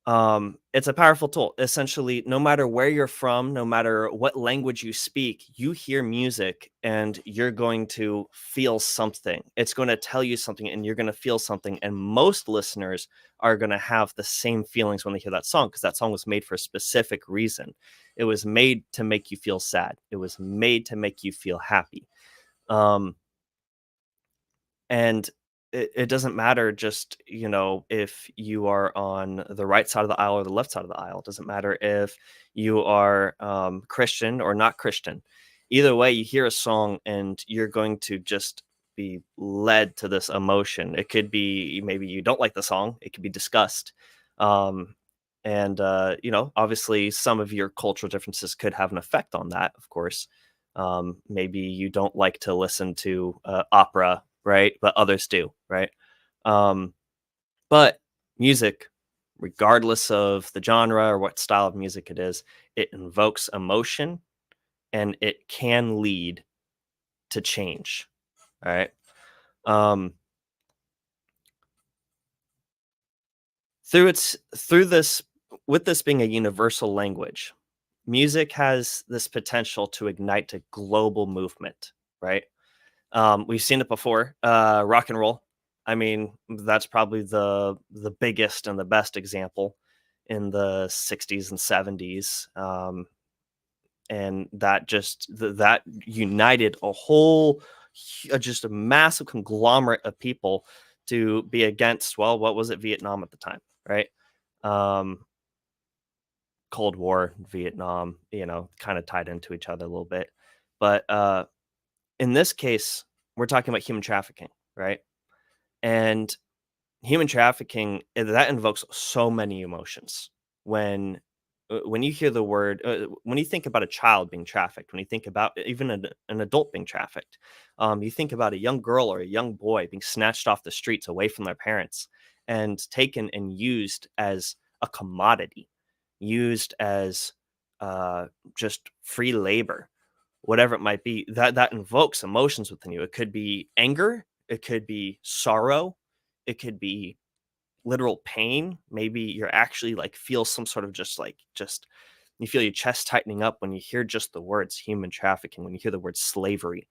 C: It's a powerful tool. Essentially, no matter where you're from, no matter what language you speak, you hear music and you're going to feel something. It's going to tell you something and you're going to feel something. And most listeners are going to have the same feelings when they hear that song, because that song was made for a specific reason. It was made to make you feel sad. It was made to make you feel happy. Um, and it doesn't matter just if you are on the right side of the aisle or the left side of the aisle. It doesn't matter if you are Christian or not Christian. Either way, you hear a song and you're going to just be led to this emotion. It could be maybe you don't like the song, it could be disgust. And obviously some of your cultural differences could have an effect on that, of course. Maybe you don't like to listen to opera, right? But others do, right? Um, but music, regardless of the genre or what style of music it is, it invokes emotion and it can lead to change. All right. Um, through this, with this being a universal language, music has this potential to ignite a global movement, right? We've seen it before. Rock and roll. I mean, that's probably the biggest and the best example in the 60s and 70s. And that just that united a whole just a massive conglomerate of people to be against, well, what was it, Vietnam at the time, right? Cold War, Vietnam, kind of tied into each other a little bit. But in this case, we're talking about human trafficking, right? And human trafficking, that invokes so many emotions. When you hear the word, when you think about a child being trafficked, when you think about even an adult being trafficked, you think about a young girl or a young boy being snatched off the streets away from their parents and taken and used as a commodity, used as just free labor, whatever it might be. That invokes emotions within you. It could be anger, it could be sorrow, it could be literal pain. Maybe you're actually like feel some sort of just you feel your chest tightening up when you hear just the words human trafficking, when you hear the word slavery.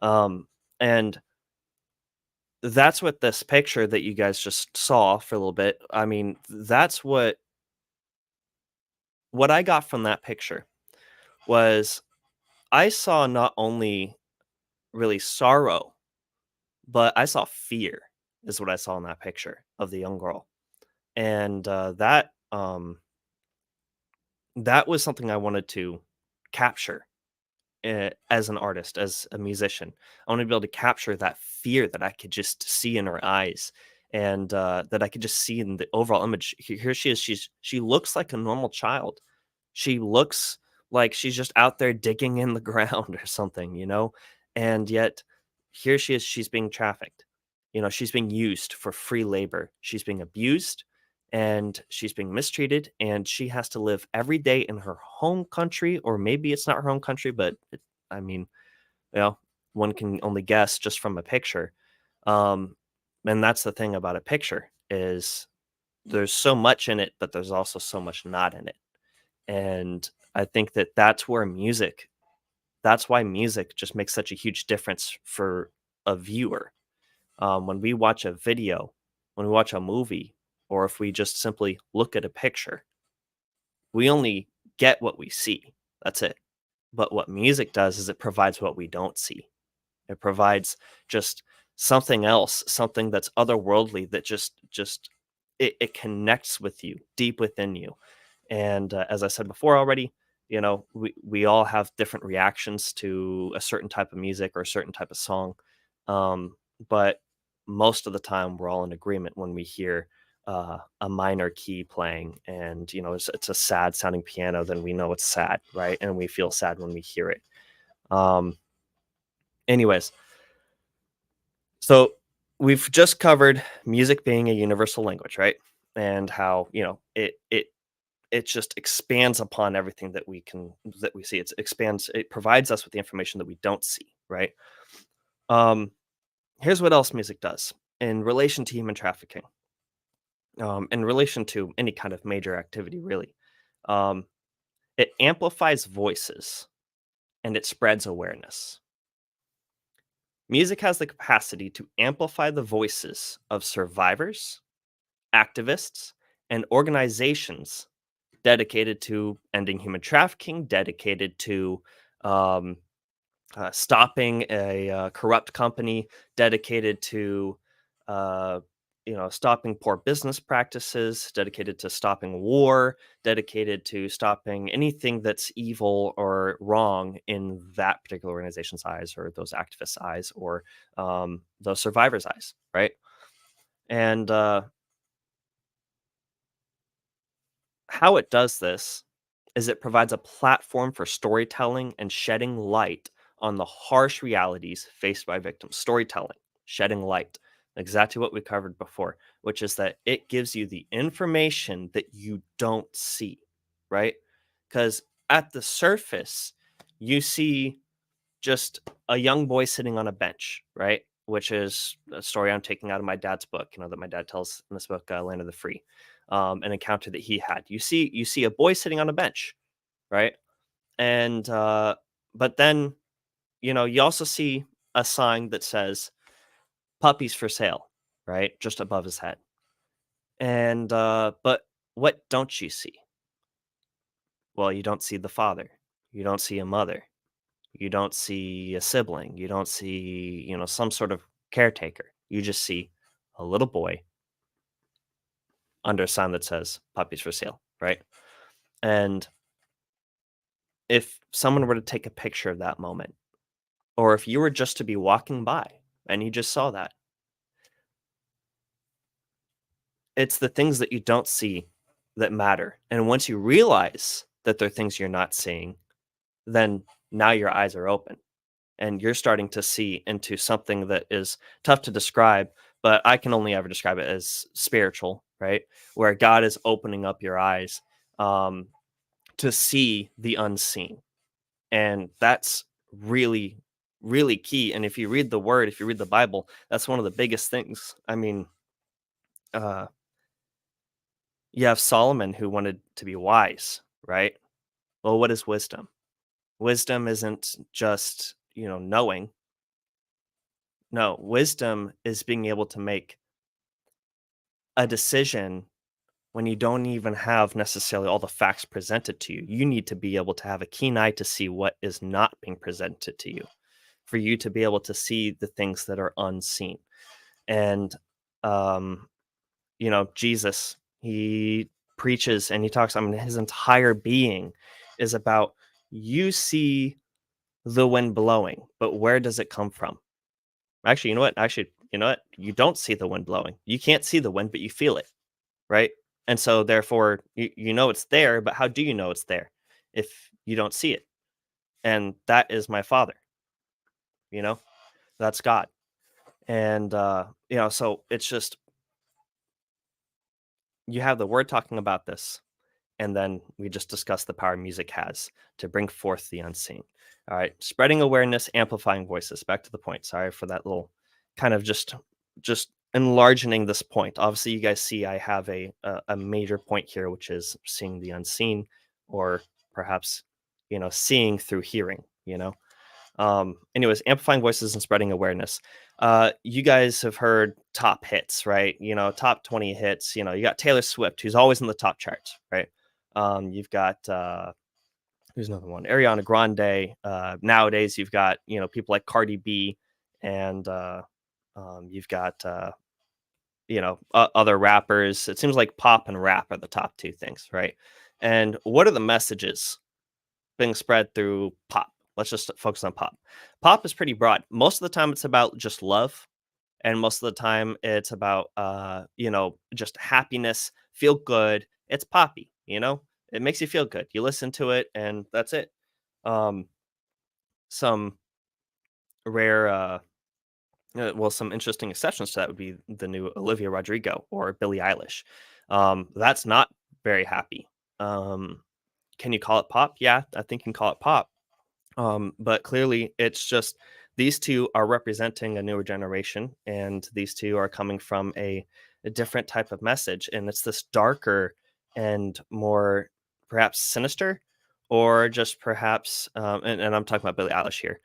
C: And that's what this picture that you guys just saw for a little bit, I mean, that's what I got from that picture was I saw not only really sorrow, but I saw fear is what I saw in that picture of the young girl. And that was something I wanted to capture as an artist, as a musician. I want to be able to capture that fear that I could just see in her eyes, and that I could just see in the overall image. Here she is. She looks like a normal child. She looks like she's just out there digging in the ground or something, and yet here she is. She's being trafficked. She's being used for free labor. She's being abused and she's being mistreated, and she has to live every day in her home country, or maybe it's not her home country, but I mean, one can only guess just from a picture. Um, and that's the thing about a picture is there's so much in it, but there's also so much not in it. And I think that that's why music just makes such a huge difference for a viewer. When we watch a video, when we watch a movie, or if we just simply look at a picture, we only get what we see. That's it. But what music does is it provides what we don't see. It provides just something else, something that's otherworldly, that just it connects with you deep within you. And as I said before already, we all have different reactions to a certain type of music or a certain type of song. But most of the time, we're all in agreement when we hear a minor key playing, and it's a sad sounding piano. Then we know it's sad, right? And we feel sad when we hear it. Um, anyways, so we've just covered music being a universal language, right? And how it just expands upon everything that we see. It provides us with the information that we don't see, right? Um, Here's what else music does in relation to human trafficking, in relation to any kind of major activity, really. Um, it amplifies voices and it spreads awareness. Music has the capacity to amplify the voices of survivors, activists, and organizations dedicated to ending human trafficking, dedicated to um, stopping a corrupt company, dedicated to uh, stopping poor business practices, dedicated to stopping war, dedicated to stopping anything that's evil or wrong in that particular organization's eyes, or those activists' eyes, or those survivors' eyes, right? And how it does this is it provides a platform for storytelling and shedding light on the harsh realities faced by victims. Storytelling, shedding light, exactly what we covered before, which is that it gives you the information that you don't see, right? Because at the surface, you see just a young boy sitting on a bench, right? Which is a story I'm taking out of my dad's book, that my dad tells in this book, Land of the Free, an encounter that he had. You see a boy sitting on a bench, right? And but then you also see a sign that says puppies for sale, right? Just above his head. And but what don't you see? Well, you don't see the father. You don't see a mother. You don't see a sibling. You don't see, some sort of caretaker. You just see a little boy under a sign that says puppies for sale, right? And if someone were to take a picture of that moment, or if you were just to be walking by and you just saw that, it's the things that you don't see that matter. And once you realize that they're things you're not seeing, then now your eyes are open and you're starting to see into something that is tough to describe, but I can only ever describe it as spiritual, right? Where God is opening up your eyes um, to see the unseen. And that's really, really key. And if you read the word, if you read the Bible, that's one of the biggest things. I mean, uh, you have Solomon who wanted to be wise, right? Well, what is wisdom? Wisdom isn't just, knowing. No, wisdom is being able to make a decision when you don't even have necessarily all the facts presented to you. You need to be able to have a keen eye to see what is not being presented to you, for you to be able to see the things that are unseen. And, um, Jesus, he preaches and he talks, his entire being is about you see the wind blowing, but where does it come from? Actually, you know what? You don't see the wind blowing. You can't see the wind, but you feel it, right? And so therefore you know it's there, but how do you know it's there if you don't see it? And that is my Father, you know? That's God. And so it's just you have the word talking about this, and then we just discussed the power music has to bring forth the unseen. All right, spreading awareness, amplifying voices. Back to the point. Sorry for that little kind of just enlarging this point. Obviously, you guys see I have a major point here, which is seeing the unseen, or perhaps seeing through hearing. Anyways, amplifying voices and spreading awareness. You guys have heard top hits, right? Top 20 hits. You got Taylor Swift, who's always in the top charts, right? You've got who's another one? Ariana Grande. Nowadays, you've got people like Cardi B, and you've got other rappers. It seems like pop and rap are the top two things, right? And what are the messages being spread through pop? Let's just focus on pop. Pop is pretty broad. Most of the time, it's about just love, and most of the time, it's about just happiness, feel good. It's poppy, It makes you feel good. You listen to it, and that's it. Um, some rare, some interesting exceptions to that would be the new Olivia Rodrigo or Billie Eilish. That's not very happy. Can you call it pop? Yeah, I think you can call it pop. But clearly, it's just these two are representing a newer generation, and these two are coming from a different type of message. And it's this darker and more perhaps sinister, or just perhaps, and I'm talking about Billie Eilish here.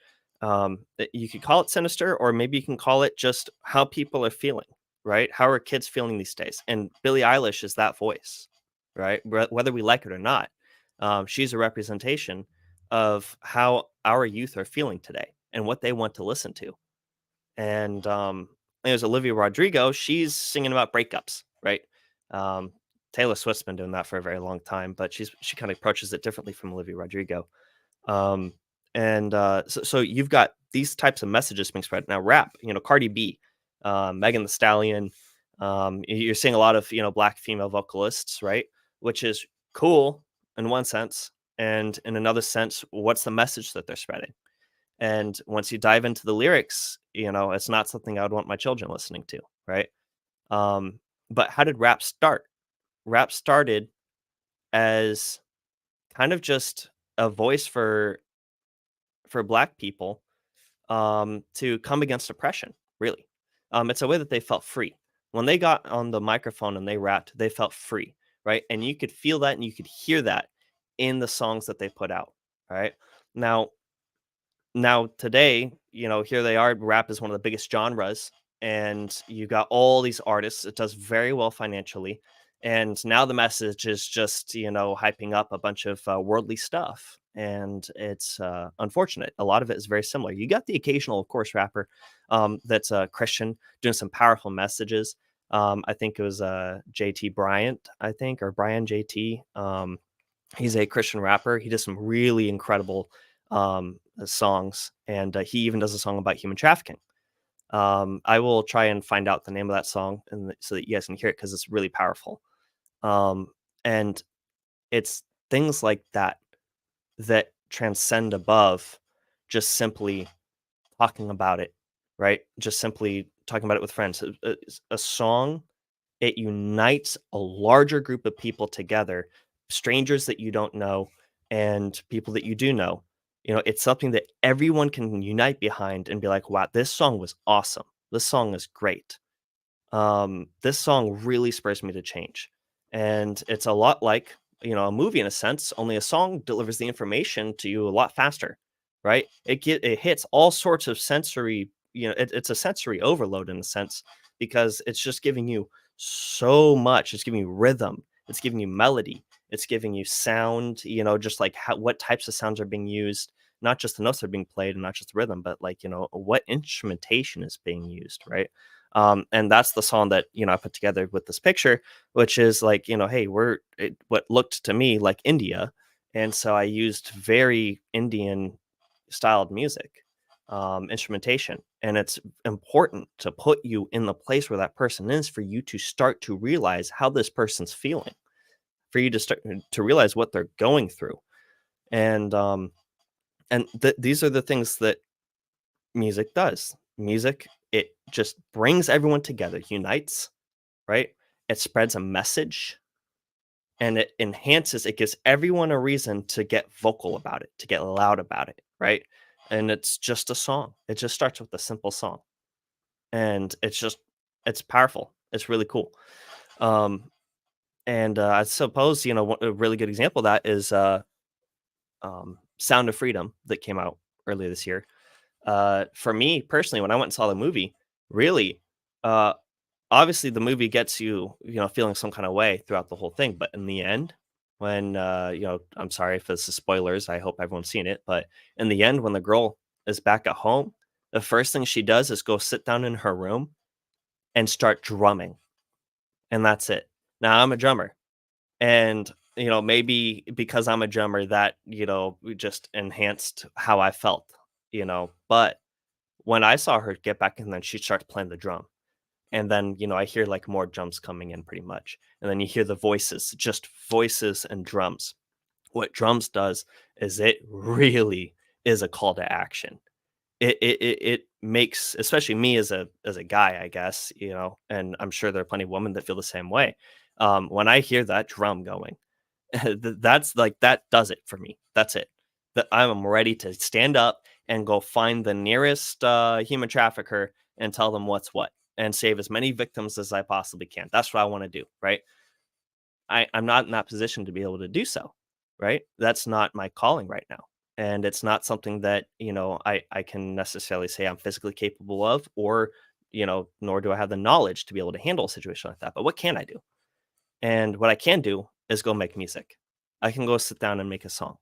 C: You could call it sinister, or maybe you can call it just how people are feeling, right? How are kids feeling these days? And Billie Eilish is that voice, right? Whether we like it or not, she's a representation of how our youth are feeling today and what they want to listen to. And there's Olivia Rodrigo. She's singing about breakups, right? Um, Taylor Swift's been doing that for a very long time, but she kind of approaches it differently from Olivia Rodrigo. Um, so you've got these types of messages being spread now. Rap, Cardi B, Megan Thee Stallion. You're seeing a lot of black female vocalists, right? Which is cool in one sense, and in another sense, what's the message that they're spreading? And once you dive into the lyrics, it's not something I would want my children listening to, right? But how did rap start? Rap started as kind of just a voice for black people to come against oppression, really. It's a way that they felt free. When they got on the microphone and they rapped, they felt free, right? And you could feel that and you could hear that in the songs that they put out, right? Now, now today, here they are. Rap is one of the biggest genres, and you got all these artists. It does very well financially, and now the message is just hyping up a bunch of worldly stuff. and it's unfortunate. A lot of it is very similar. You got the occasional, of course, rapper that's a Christian doing some powerful messages. I think it was JT Bryant, I think, or Brian JT. He's a Christian rapper. He does some really incredible songs, and he even does a song about human trafficking. I will try and find out the name of that song, and so that you guys can hear it because it's really powerful. And it's things like that that transcend above just simply talking about it, right? Just simply talking about it with friends. A song, it unites a larger group of people together, strangers that you don't know and people that you do know. It's something that everyone can unite behind and be like, wow, this song was awesome. This song is great. This song really spurs me to change. And it's a lot like, a movie in a sense, only a song delivers the information to you a lot faster, right? It hits all sorts of sensory, it's a sensory overload in a sense because it's just giving you so much. It's giving you rhythm, it's giving you melody, it's giving you sound, just like what types of sounds are being used, not just the notes that are being played and not just the rhythm, but like, what instrumentation is being used, right? And that's the song that I put together with this picture, which is like, hey, what looked to me like India, and so I used very Indian styled music, instrumentation, and it's important to put you in the place where that person is for you to start to realize how this person's feeling, for you to start to realize what they're going through, and these are the things that music does. Music, it just brings everyone together, unites, right? It spreads a message and it enhances, it gives everyone a reason to get vocal about it, to get loud about it, right? And it's just a song. It just starts with a simple song. And it's powerful. It's really cool. Um, and I suppose, a really good example of that is Sound of Freedom that came out earlier this year. For me personally, when I went and saw the movie, really, uh, obviously the movie gets you, feeling some kind of way throughout the whole thing. But in the end, when I'm sorry if this is spoilers. I hope everyone's seen it. But in the end, when the girl is back at home, the first thing she does is go sit down in her room and start drumming, and that's it. Now I'm a drummer, and maybe because I'm a drummer, that just enhanced how I felt. But when I saw her get back and then she starts playing the drum. And then, I hear like more drums coming in pretty much. And then you hear the voices, just voices and drums. What drums does is it really is a call to action. It makes, especially me as a guy, I guess, and I'm sure there are plenty of women that feel the same way. When I hear that drum going, that's like that does it for me. That's it. That I'm ready to stand up and go find the nearest human trafficker and tell them what's what and save as many victims as I possibly can. That's what I want to do, right? I'm not in that position to be able to do so, right? That's not my calling right now. And it's not something that, I can necessarily say I'm physically capable of, or, nor do I have the knowledge to be able to handle a situation like that. But what can I do? And what I can do is go make music. I can go sit down and make a song.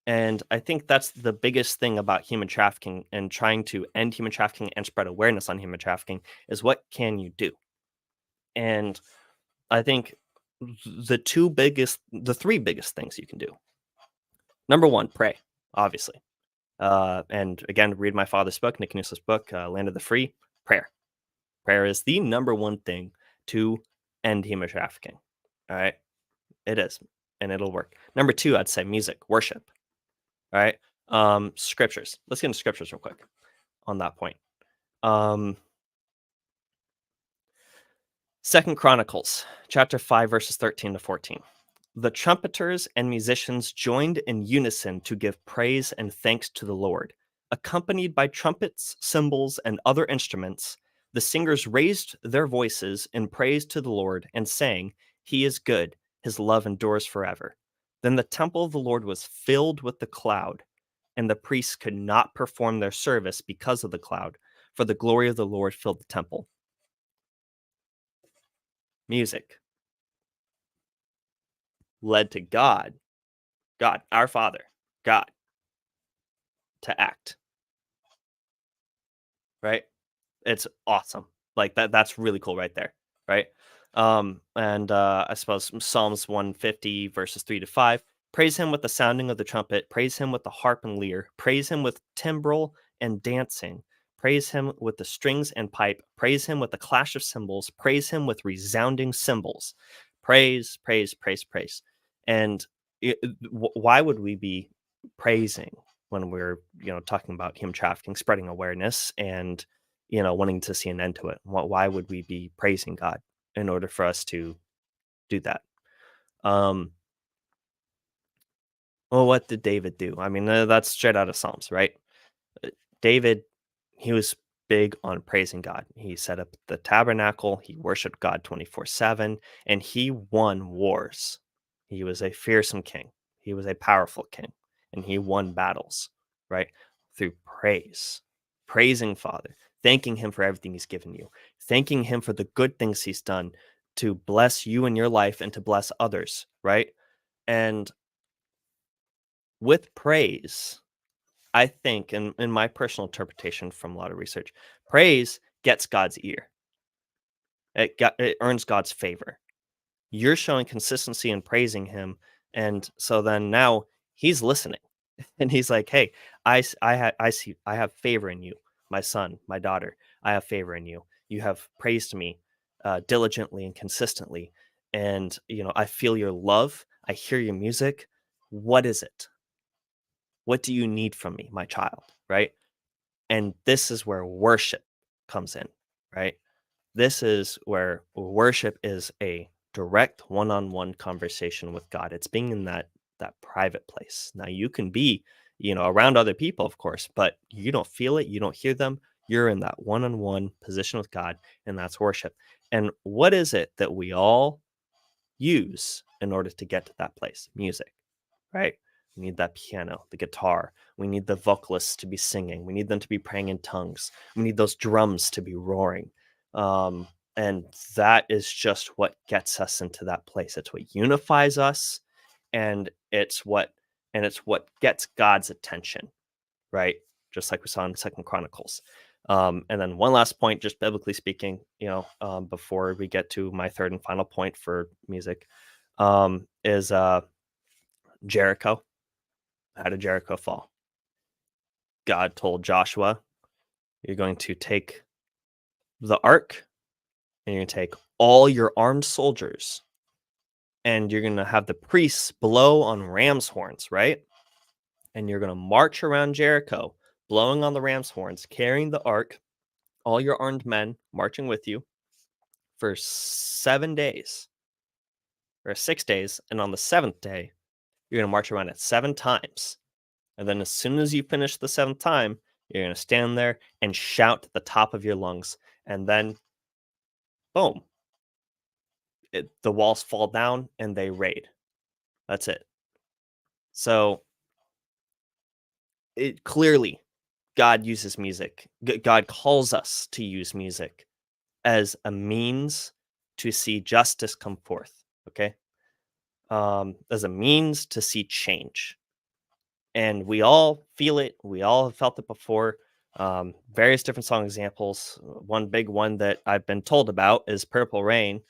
C: And I think that's the biggest thing about human trafficking and trying to end human trafficking and spread awareness on human trafficking is what can you do? And I think the three biggest things you can do. Number one, pray, obviously. And again, read my father's book, Nick News's book, Land of the Free. Prayer. Prayer is the number one thing to end human trafficking. All right. It is, and it'll work. Number two, I'd say music, worship. All right. Scriptures. Let's get into scriptures real quick on that point. Um, Second Chronicles, chapter 5, verses 13 to 14. The trumpeters and musicians joined in unison to give praise and thanks to the Lord. Accompanied by trumpets, cymbals, and other instruments, the singers raised their voices in praise to the Lord and sang, "He is good, his love endures forever." Then the temple of the Lord was filled with the cloud, and the priests could not perform their service because of the cloud, for the glory of the Lord filled the temple. Music led to God, our Father, God to act, right? It's awesome. Like that's really cool right there, right? And I suppose Psalms 150 verses 3-5. Praise him with the sounding of the trumpet, praise him with the harp and lyre, praise him with timbrel and dancing, praise him with the strings and pipe, praise him with the clash of cymbals, praise him with resounding cymbals. Praise, praise, praise, praise. And why would we be praising when we're, talking about human trafficking, spreading awareness, and wanting to see an end to it? Why would we be praising God in order for us to do that? Well, what did David do? I mean, that's straight out of Psalms, right? David, he was big on praising God. He set up the tabernacle, he worshiped God 24/7, and he won wars. He was a fearsome king, he was a powerful king, and he won battles, right? Through praise, praising Father, thanking him for everything he's given you, thanking him for the good things he's done to bless you in your life and to bless others, right? And with praise, I think, in my personal interpretation from a lot of research, praise gets God's ear. It earns God's favor. You're showing consistency in praising him, and so then now he's listening. And he's like, "Hey, I have favor in you, my son, my daughter. I have favor in you. You have praised me diligently and consistently, and I feel your love. I hear your music. What is it? What do you need from me, my child?" Right? And this is where worship comes in, right? This is where worship is a direct one-on-one conversation with God. It's being in that private place. Now you can be, around other people, of course, but you don't feel it, you don't hear them. You're in that one-on-one position with God, and that's worship. And what is it that we all use in order to get to that place? Music, right? We need that piano, the guitar. We need the vocalists to be singing. We need them to be praying in tongues. We need those drums to be roaring. And that is just what gets us into that place. It's what unifies us, and it's what gets God's attention, right? Just like we saw in Second Chronicles. And then one last point, just biblically speaking, before we get to my third and final point for music, is Jericho. How did Jericho fall? God told Joshua, "You're going to take the ark, and you're going to take all your armed soldiers, and you're going to have the priests blow on ram's horns, right? And you're going to march around Jericho, blowing on the ram's horns, carrying the ark, all your armed men marching with you for 7 days or 6 days. And on the seventh day, you're going to march around it 7 times. And then as soon as you finish the seventh time, you're going to stand there and shout at the top of your lungs. And then, boom, the walls fall down and they raid. That's it." So it clearly, God uses music. God calls us to use music as a means to see justice come forth. Okay, as a means to see change. And we all feel it. We all have felt it before. Various different song examples. One big one that I've been told about is "Purple Rain"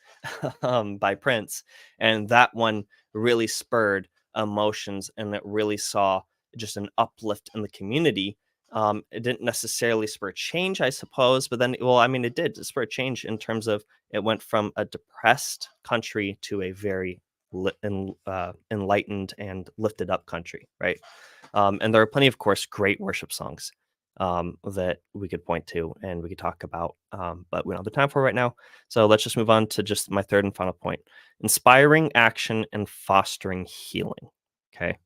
C: by Prince, and that one really spurred emotions, and it really saw just an uplift in the community. It didn't necessarily spur change, I suppose, but then, well, I mean, it did spur change in terms of it went from a depressed country to a very enlightened and lifted up country, right? And there are plenty, of course, great worship songs that we could point to and we could talk about, but we don't have the time for it right now. So let's just move on to just my third and final point: inspiring action and fostering healing. Okay.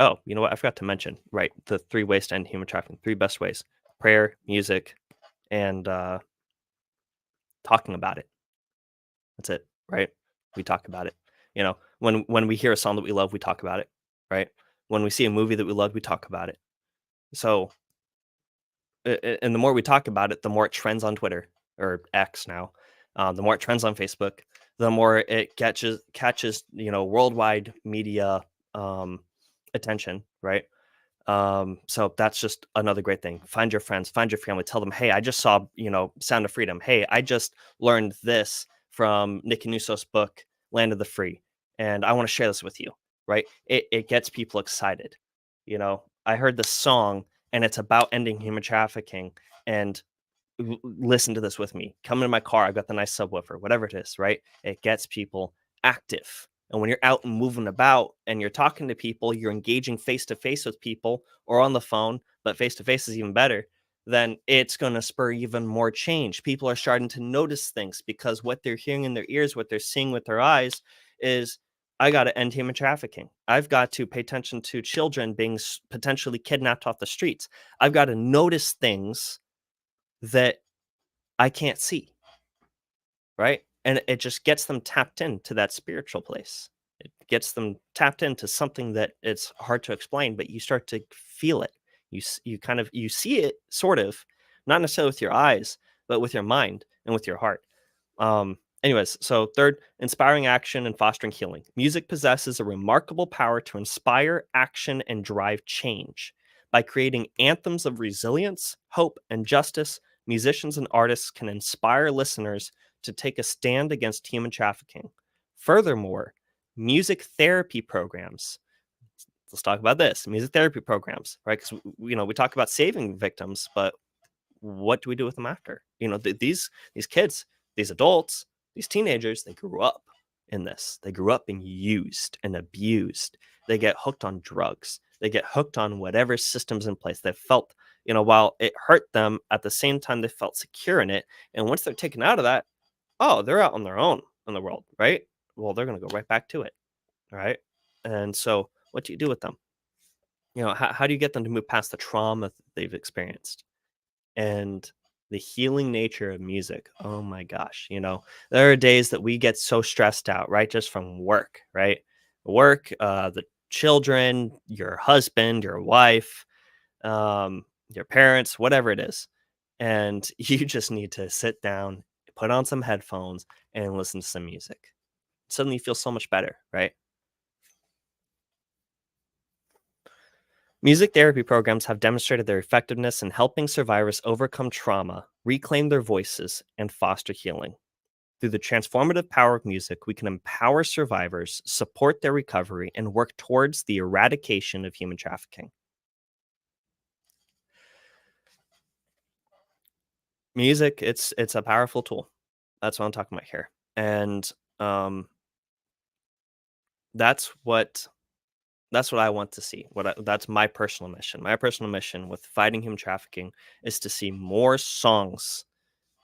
C: Oh, you know what? I forgot to mention, right? The 3 ways to end human trafficking, 3 best ways: prayer, music, and talking about it. That's it, right? We talk about it. When we hear a song that we love, we talk about it, right? When we see a movie that we love, we talk about it. So, and the more we talk about it, the more it trends on Twitter or X now. The more it trends on Facebook, the more it catches worldwide media attention, right? So that's just another great thing. Find your friends, find your family, tell them, hey, I just saw, Sound of Freedom. Hey, I just learned this from Nick Nusso's book, Land of the Free, and I want to share this with you, right? It gets people excited. I heard this song and it's about ending human trafficking, and listen to this with me. Come in my car. I've got the nice subwoofer, whatever it is, right? It gets people active. And when you're out and moving about and you're talking to people, you're engaging face to face with people or on the phone, but face to face is even better, then it's going to spur even more change. People are starting to notice things because what they're hearing in their ears, what they're seeing with their eyes is, I got to end human trafficking. I've got to pay attention to children being potentially kidnapped off the streets. I've got to notice things that I can't see, right? And it just gets them tapped into that spiritual place. It gets them tapped into something that it's hard to explain, but you start to feel it. You see it sort of, not necessarily with your eyes, but with your mind and with your heart. Anyways, so third, inspiring action and fostering healing. Music possesses a remarkable power to inspire action and drive change. By creating anthems of resilience, hope, and justice, musicians and artists can inspire listeners to take a stand against human trafficking. Furthermore, music therapy programs. Let's talk about this. Music therapy programs, right? Because we talk about saving victims, but what do we do with them after? These kids, these adults, these teenagers, they grew up in this. They grew up being used and abused. They get hooked on drugs. They get hooked on whatever systems in place. They felt, while it hurt them, at the same time they felt secure in it. And once they're taken out of that, oh, they're out on their own in the world, right? Well, they're going to go right back to it, right? And so what do you do with them? How do you get them to move past the trauma that they've experienced? And the healing nature of music, oh my gosh, there are days that we get so stressed out, right? Just from work, right? The children, your husband, your wife, your parents, whatever it is. And you just need to sit down, put on some headphones, and listen to some music. Suddenly you feel so much better, right? Music therapy programs have demonstrated their effectiveness in helping survivors overcome trauma, reclaim their voices, and foster healing. Through the transformative power of music, we can empower survivors, support their recovery, and work towards the eradication of human trafficking. Music, it's a powerful tool. That's what I'm talking about here. And that's what I want to see. That's my personal mission. My personal mission with fighting human trafficking is to see more songs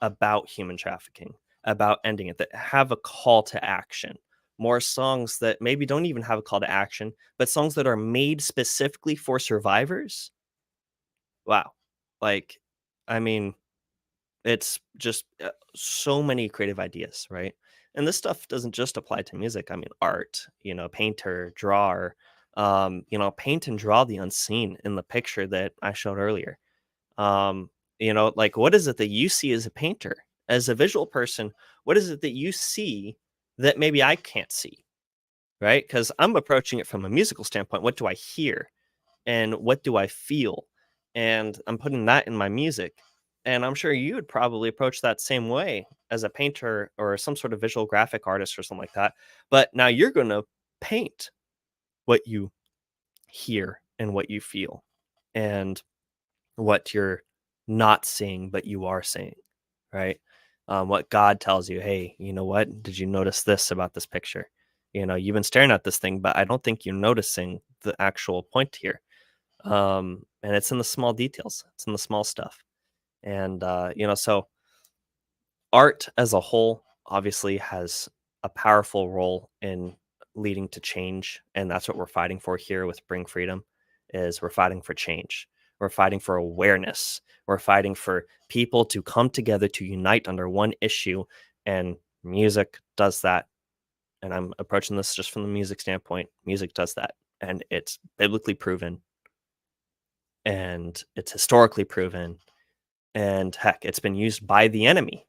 C: about human trafficking, about ending it, that have a call to action. More songs that maybe don't even have a call to action, but songs that are made specifically for survivors. Wow. Like, I mean, it's just so many creative ideas, right? And this stuff doesn't just apply to music. I mean, art, painter, drawer, paint and draw the unseen in the picture that I showed earlier. Like, what is it that you see as a painter, as a visual person? What is it that you see that maybe I can't see, right? Because I'm approaching it from a musical standpoint. What do I hear and what do I feel? And I'm putting that in my music. And I'm sure you would probably approach that same way as a painter or some sort of visual graphic artist or something like that. But now you're going to paint what you hear and what you feel and what you're not seeing, but you are seeing, right? What God tells you, hey, you know what? Did you notice this about this picture? You've been staring at this thing, but I don't think you're noticing the actual point here. And it's in the small details. It's in the small stuff. And, so art as a whole obviously has a powerful role in leading to change. And that's what we're fighting for here with Bring Freedom is we're fighting for change. We're fighting for awareness. We're fighting for people to come together to unite under one issue. And music does that. And I'm approaching this just from the music standpoint. Music does that. And it's biblically proven. And it's historically proven. And heck, it's been used by the enemy.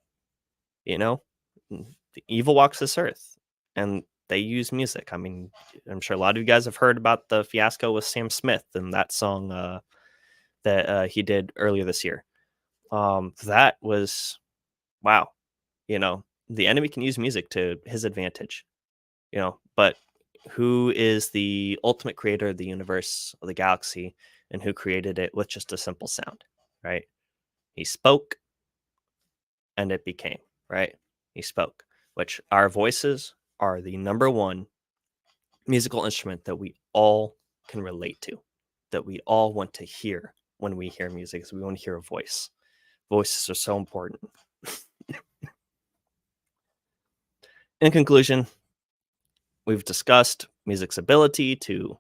C: the evil walks this earth, and they use music. I mean, I'm sure a lot of you guys have heard about the fiasco with Sam Smith and that song that he did earlier this year. That was, wow. The enemy can use music to his advantage, but who is the ultimate creator of the universe, of the galaxy, and who created it with just a simple sound, right? He spoke and it became, right? He spoke, which our voices are the number one musical instrument that we all can relate to, that we all want to hear when we hear music. So we want to hear a voice. Voices are so important. In conclusion, we've discussed music's ability to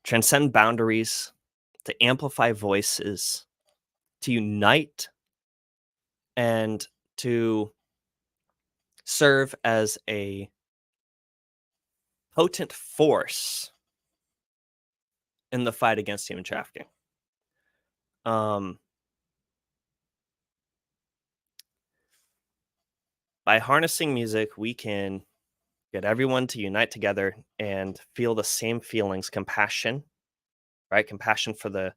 C: transcend boundaries, to amplify voices, to unite, and to serve as a potent force in the fight against human trafficking. By harnessing music, we can get everyone to unite together and feel the same feelings, compassion, right? Compassion for the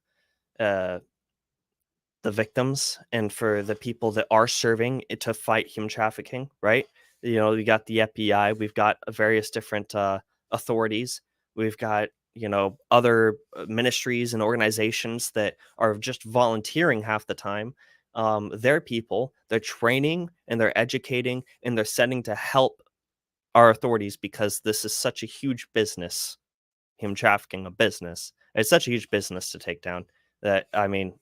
C: victims and for the people that are serving it to fight human trafficking, right? We got the FBI, we've got various different authorities, we've got other ministries and organizations that are just volunteering half the time. They're people, they're training and they're educating and they're sending to help our authorities, because this is such a huge business. Human trafficking, a business, it's such a huge business to take down that, I mean,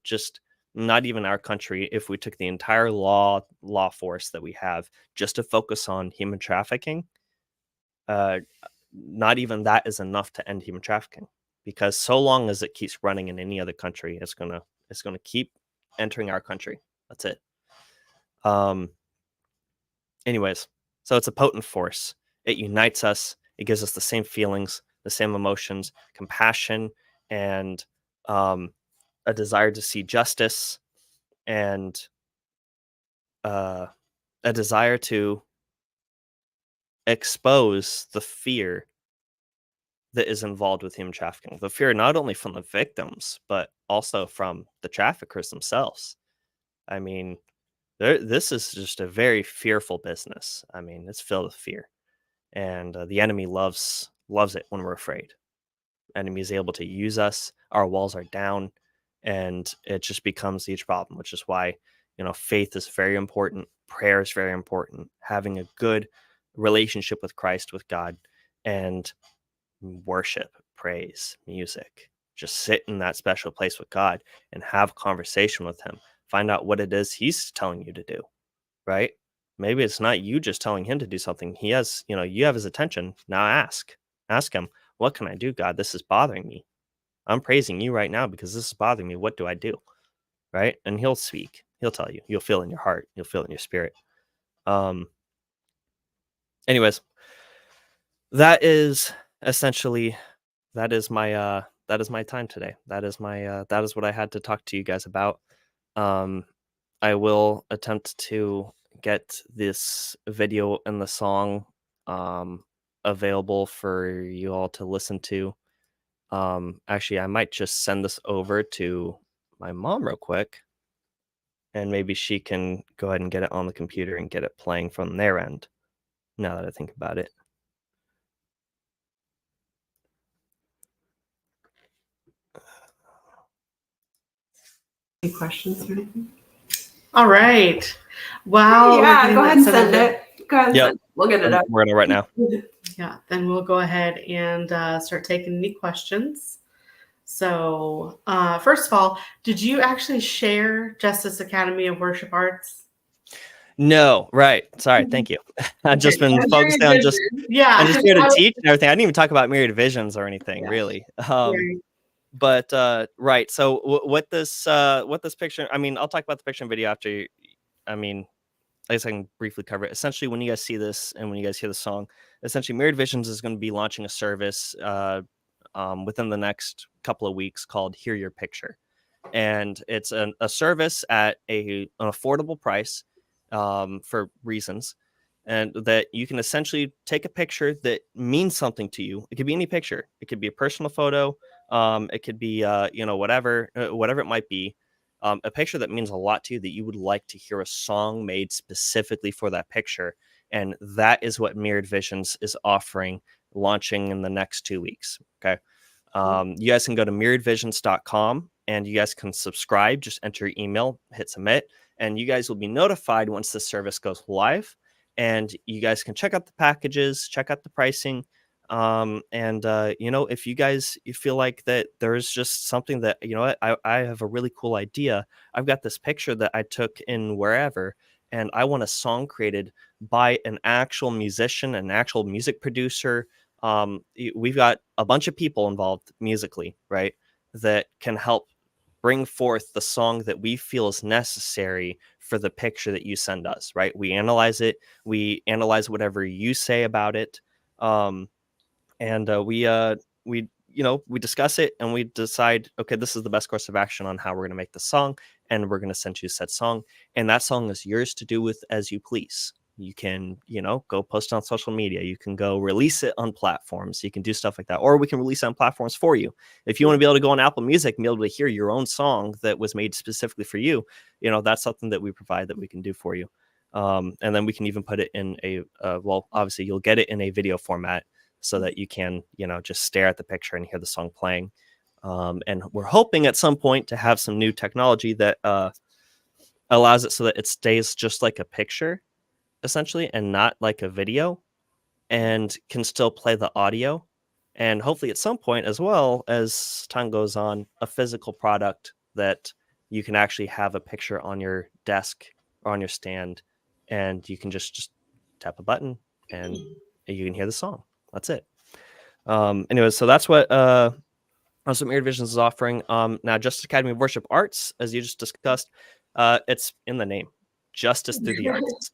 C: just not even our country, if we took the entire law force that we have just to focus on human trafficking, not even that is enough to end human trafficking, because so long as it keeps running in any other country, it's gonna keep entering our country. That's it. Anyways, so it's a potent force. It unites us. It gives us the same feelings, the same emotions, compassion, and a desire to see justice, and a desire to expose the fear that is involved with human trafficking. The fear not only from the victims, but also from the traffickers themselves. I mean, this is just a very fearful business. I mean, it's filled with fear, and the enemy loves it when we're afraid. Enemy is able to use us. Our walls are down, and it just becomes a huge problem. Which is why faith is very important. Prayer is very important. Having a good relationship with Christ, with God, and worship, praise, music. Just sit in that special place with God and have a conversation with Him. Find out what it is He's telling you to do. Right? Maybe it's not you just telling Him to do something. He has, you have His attention. Now ask Him, what can I do, God? This is bothering me. I'm praising you right now because this is bothering me. What do I do? Right? And He'll speak. He'll tell you. You'll feel it in your heart. You'll feel it in your spirit. Anyways, that is essentially, that is my time today. That is what I had to talk to you guys about. I will attempt to get this video and the song available for you all to listen to. Actually, I might just send this over to my mom real quick, and maybe she can go ahead and get it on the computer and get it playing from their end, now that I think about it.
B: Any questions or anything?
A: All right. Wow.
B: Yeah, go ahead and send it. Go ahead and send it. We'll get it up.
C: We're gonna right now.
A: Yeah, then we'll go ahead and start taking any questions. So, first of all, did you actually share Justice Academy of Worship Arts?
C: No, right. Sorry, thank you. I've just been focused on just here to teach and everything. I didn't even talk about Myriad Visions or anything, really. But right. So what this picture? I mean, I'll talk about the picture and video after. I mean, I guess I can briefly cover it. Essentially, when you guys see this and when you guys hear the song, essentially, Myriad Visions is going to be launching a service within the next couple of weeks called "Hear Your Picture," and it's a service at an affordable price. for reasons, and that you can essentially take a picture that means something to you. It could be any picture. It could be a personal photo. It could be, whatever it might be. A picture that means a lot to you, that you would like to hear a song made specifically for that picture. And that is what Mirrored Visions is offering, launching in the next 2 weeks. Okay. You guys can go to mirroredvisions.com and you guys can subscribe. Just enter your email, hit submit, and you guys will be notified once the service goes live. And you guys can check out the packages, check out the pricing. If you feel like that there's just something that, I have a really cool idea. I've got this picture that I took in wherever, and I want a song created by an actual musician, an actual music producer. We've got a bunch of people involved musically, right, that can help bring forth the song that we feel is necessary for the picture that you send us, right? We analyze it, we analyze whatever you say about it, and we discuss it and we decide, okay, this is the best course of action on how we're going to make the song, and we're going to send you said song, and that song is yours to do with as you please. You can, go post it on social media. You can go release it on platforms. You can do stuff like that. Or we can release it on platforms for you. If you want to be able to go on Apple Music and be able to hear your own song that was made specifically for you, that's something that we provide that we can do for you. And then we can even put it in obviously you'll get it in a video format so that you can, just stare at the picture and hear the song playing. And we're hoping at some point to have some new technology that allows it so that it stays just like a picture, essentially, and not like a video, and can still play the audio. And hopefully at some point, as well as time goes on, a physical product that you can actually have a picture on your desk or on your stand, and you can just tap a button and you can hear the song. That's it. Anyway, so that's what Mirrored Visions is offering. Now, Justice Academy of Worship Arts, as you just discussed, it's in the name, justice through the arts.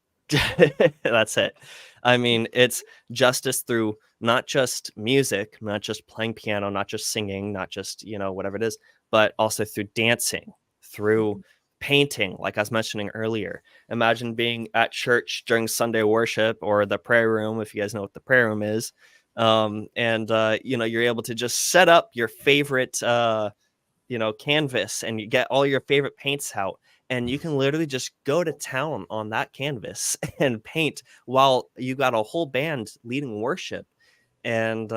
C: That's it. I mean, it's justice through not just music, not just playing piano, not just singing, not just, whatever it is, but also through dancing, through painting, like I was mentioning earlier. Imagine being at church during Sunday worship or the prayer room, if you guys know what the prayer room is. You're able to just set up your favorite canvas, and you get all your favorite paints out, and you can literally just go to town on that canvas and paint while you got a whole band leading worship. And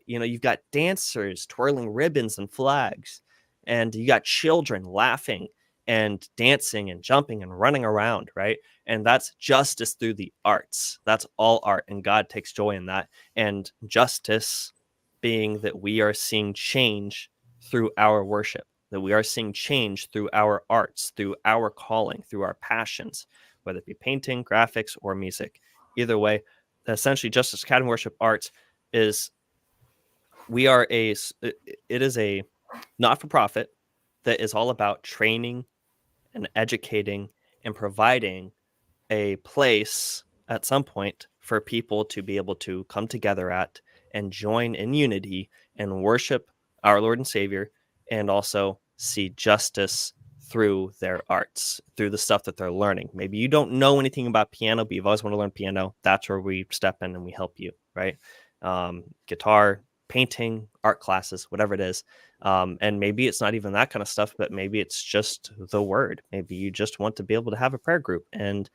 C: you've got dancers twirling ribbons and flags, and you got children laughing and dancing and jumping and running around, right? And that's justice through the arts. That's all art, and God takes joy in that. And justice being that we are seeing change through our worship, that we are seeing change through our arts, through our calling, through our passions, whether it be painting, graphics, or music. Either way, essentially, Justice Academy of Worship Arts is it is a not-for-profit that is all about training and educating and providing a place at some point for people to be able to come together at and join in unity and worship our Lord and Savior, and also see justice through their arts, through the stuff that they're learning. Maybe you don't know anything about piano, but you've always wanted to learn piano. That's where we step in and we help you, right? Guitar, painting, art classes, whatever it is. And maybe it's not even that kind of stuff, but maybe it's just the word. Maybe you just want to be able to have a prayer group, and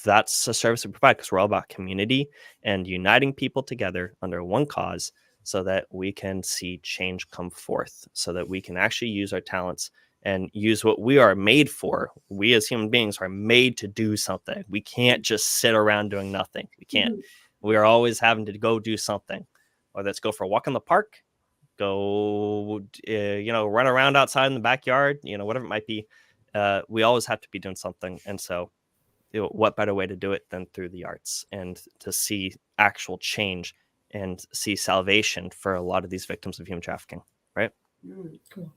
C: that's a service we provide, because we're all about community and uniting people together under one cause, so that we can see change come forth, so that we can actually use our talents and use what we are made for. We as human beings are made to do something. We can't just sit around doing nothing. We can't. We are always having to go do something, whether it's go for a walk in the park, go, run around outside in the backyard, whatever it might be. We always have to be doing something. And so, what better way to do it than through the arts, and to see actual change and see salvation for a lot of these victims of human trafficking, right?
B: Cool.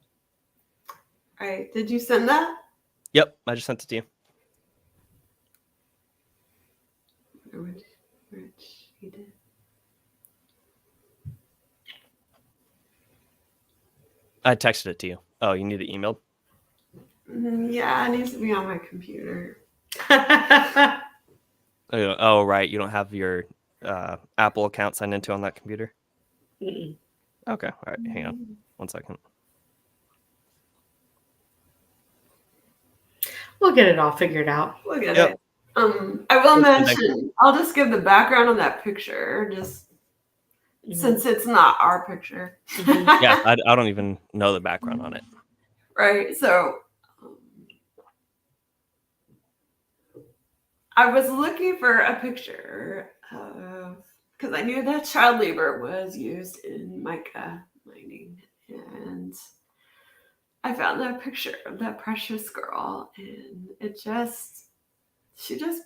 B: All right. Did you send that?
C: Yep, I just sent it to you.
B: Which you did.
C: I texted it to you. Oh, you need it emailed?
B: Yeah, it needs to be on my computer.
C: Oh, right. You don't have your Apple account signed into on that computer?
A: Mm-mm.
C: Okay. All right. Hang on 1 second.
A: We'll get it all figured out.
B: We'll get
C: Yep.
B: it. I will mention, I'll just give the background on that picture, just since it's not our picture.
C: Yeah, I don't even know the background on it.
B: Right. So I was looking for a picture of, because I knew that child labor was used in mica mining, and I found that picture of that precious girl, and she just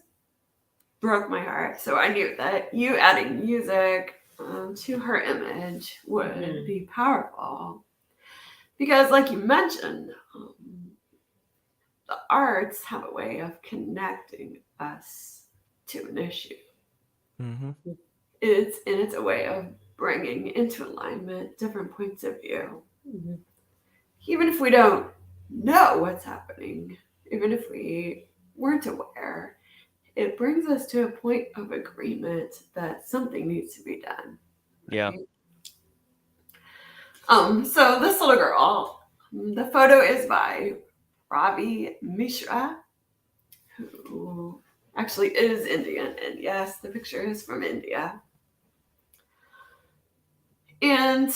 B: broke my heart. So I knew that you adding music to her image would be powerful, because, like you mentioned, the arts have a way of connecting us to an issue.
C: Mm-hmm.
B: It's a way of bringing into alignment different points of view.
A: Mm-hmm.
B: Even if we don't know what's happening, even if we weren't aware, it brings us to a point of agreement that something needs to be done.
C: Yeah.
B: So this little girl, the photo is by Ravi Mishra, who actually is Indian, and yes, the picture is from India. And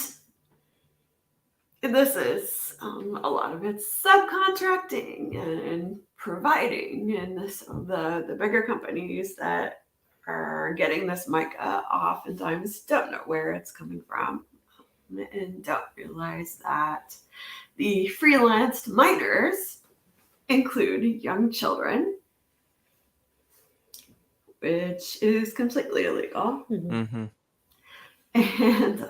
B: this is a lot of it's subcontracting and providing, and the bigger companies that are getting this mica oftentimes don't know where it's coming from, and don't realize that the freelanced miners include young children, which is completely illegal.
C: Mm-hmm.
B: And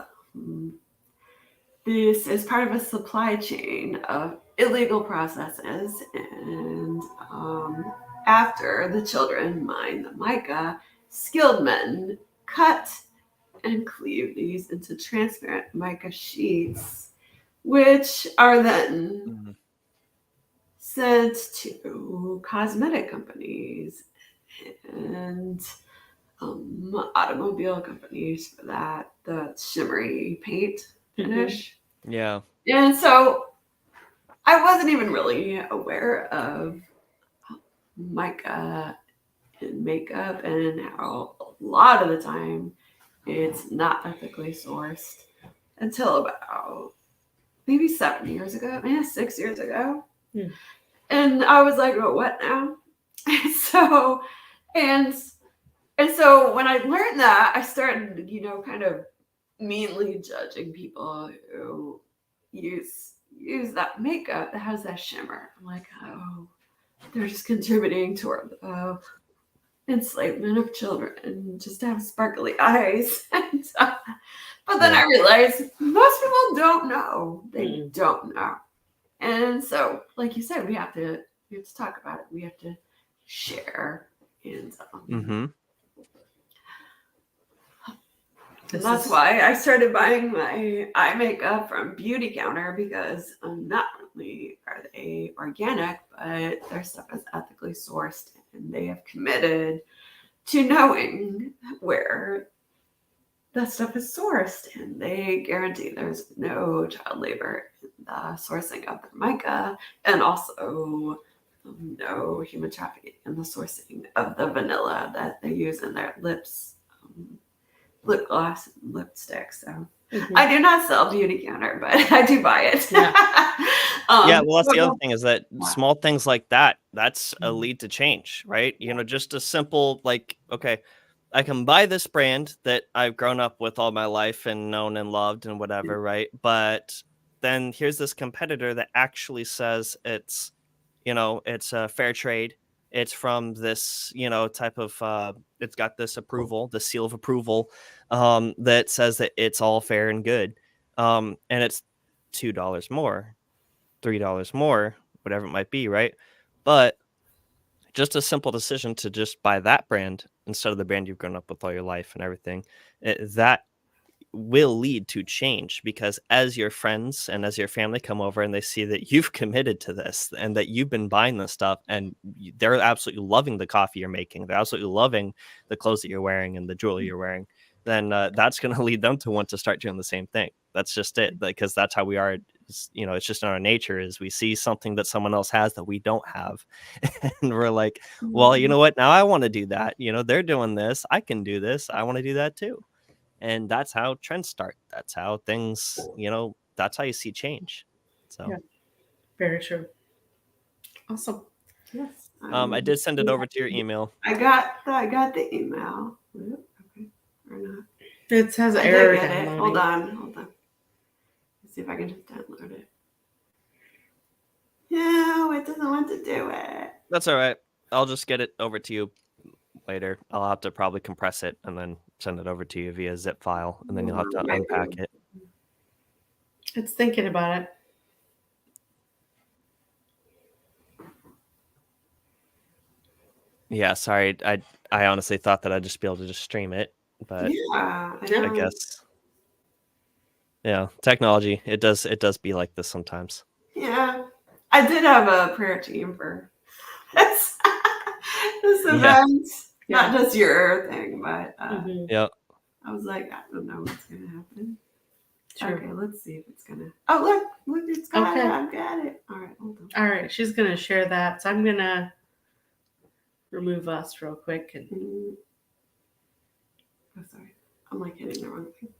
B: this is part of a supply chain of illegal processes. And after the children mine the mica, skilled men cut and cleave these into transparent mica sheets, which are then sent to cosmetic companies and automobile companies for the shimmery paint finish.
C: Yeah.
B: And so I wasn't even really aware of mica and makeup, and how a lot of the time it's not ethically sourced until about maybe 7 years ago, maybe 6 years ago. And I was like, oh, what now? so and And so when I learned that, I started, kind of meanly judging people who use that makeup that has that shimmer. I'm like, oh, they're just contributing toward the enslavement of children and just have sparkly eyes. But then I realized most people don't know. They don't know. And so, like you said, we have to talk about it. We have to share. And that's why I started buying my eye makeup from Beauty Counter, because not only are they organic, but their stuff is ethically sourced, and they have committed to knowing where that stuff is sourced, and they guarantee there's no child labor in the sourcing of their mica, and also no human trafficking in the sourcing of the vanilla that they use in their lips. Lip gloss and lipstick. So I do not sell Beauty Counter, but I do buy it.
C: Yeah, well, that's the other thing, is that small things like that's a lead to change, right? Just a simple, like, okay, I can buy this brand that I've grown up with all my life and known and loved and whatever, right? But then here's this competitor that actually says it's a fair trade. It's from this, type of, it's got this approval, the seal of approval, that says that it's all fair and good. And it's $2 more, $3 more, whatever it might be, right? But just a simple decision to just buy that brand instead of the brand you've grown up with all your life and everything, that will lead to change, because as your friends and as your family come over and they see that you've committed to this and that you've been buying this stuff, and they're absolutely loving the coffee you're making, they're absolutely loving the clothes that you're wearing and the jewelry you're wearing, then that's going to lead them to want to start doing the same thing. That's just it, because that's how we are. It's just in our nature, is we see something that someone else has that we don't have, and we're like, well, you know what, now I want to do that. They're doing this, I can do this, I want to do that too. And that's how trends start. That's how things, that's how you see change. So
A: yeah, very true. Awesome.
B: Yes.
C: I did send it over to your email.
B: I got the email. Okay. Or not.
A: It says
B: I
A: error
B: did get it.
A: downloading.
B: Hold on. Let's see if I can just download it. No, it doesn't want to do it.
C: That's all right. I'll just get it over to you later. I'll have to probably compress it and then send it over to you via zip file, and then you'll have to unpack it.
A: It's thinking about it.
C: Yeah, sorry. I honestly thought that I'd just be able to just stream it, but
B: yeah,
C: I guess, yeah, technology, it does be like this sometimes.
B: Yeah, I did have a prayer team for this event, not just your thing, but
C: yeah.
B: I was like, I don't know what's gonna happen.
A: Sure.
B: Okay, let's see if it's gonna. Oh, look, it's got it. I've got it. All right, hold on.
A: All right, she's gonna share that, so I'm gonna remove us real quick. And
B: oh, sorry, I'm like hitting the wrong thing.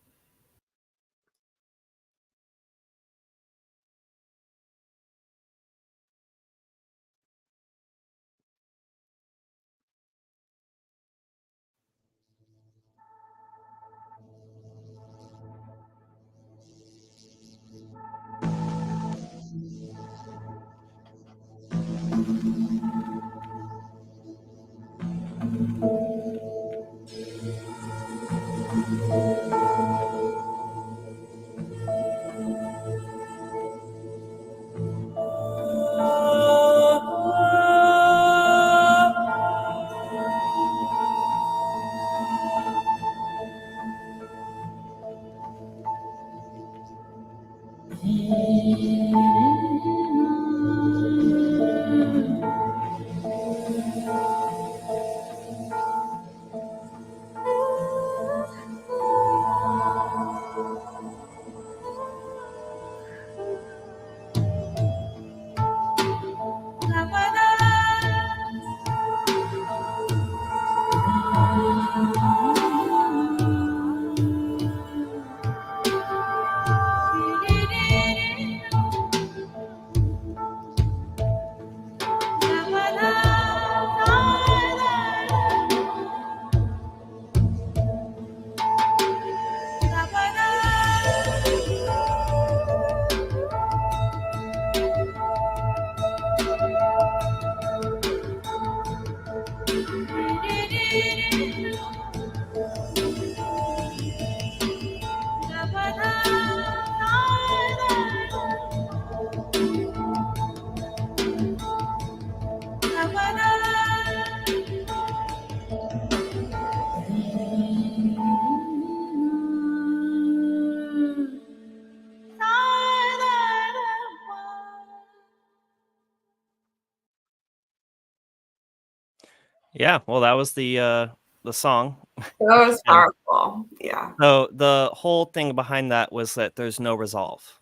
C: Yeah, well, that was the song.
B: That was powerful. Yeah.
C: So the whole thing behind that was that there's no resolve.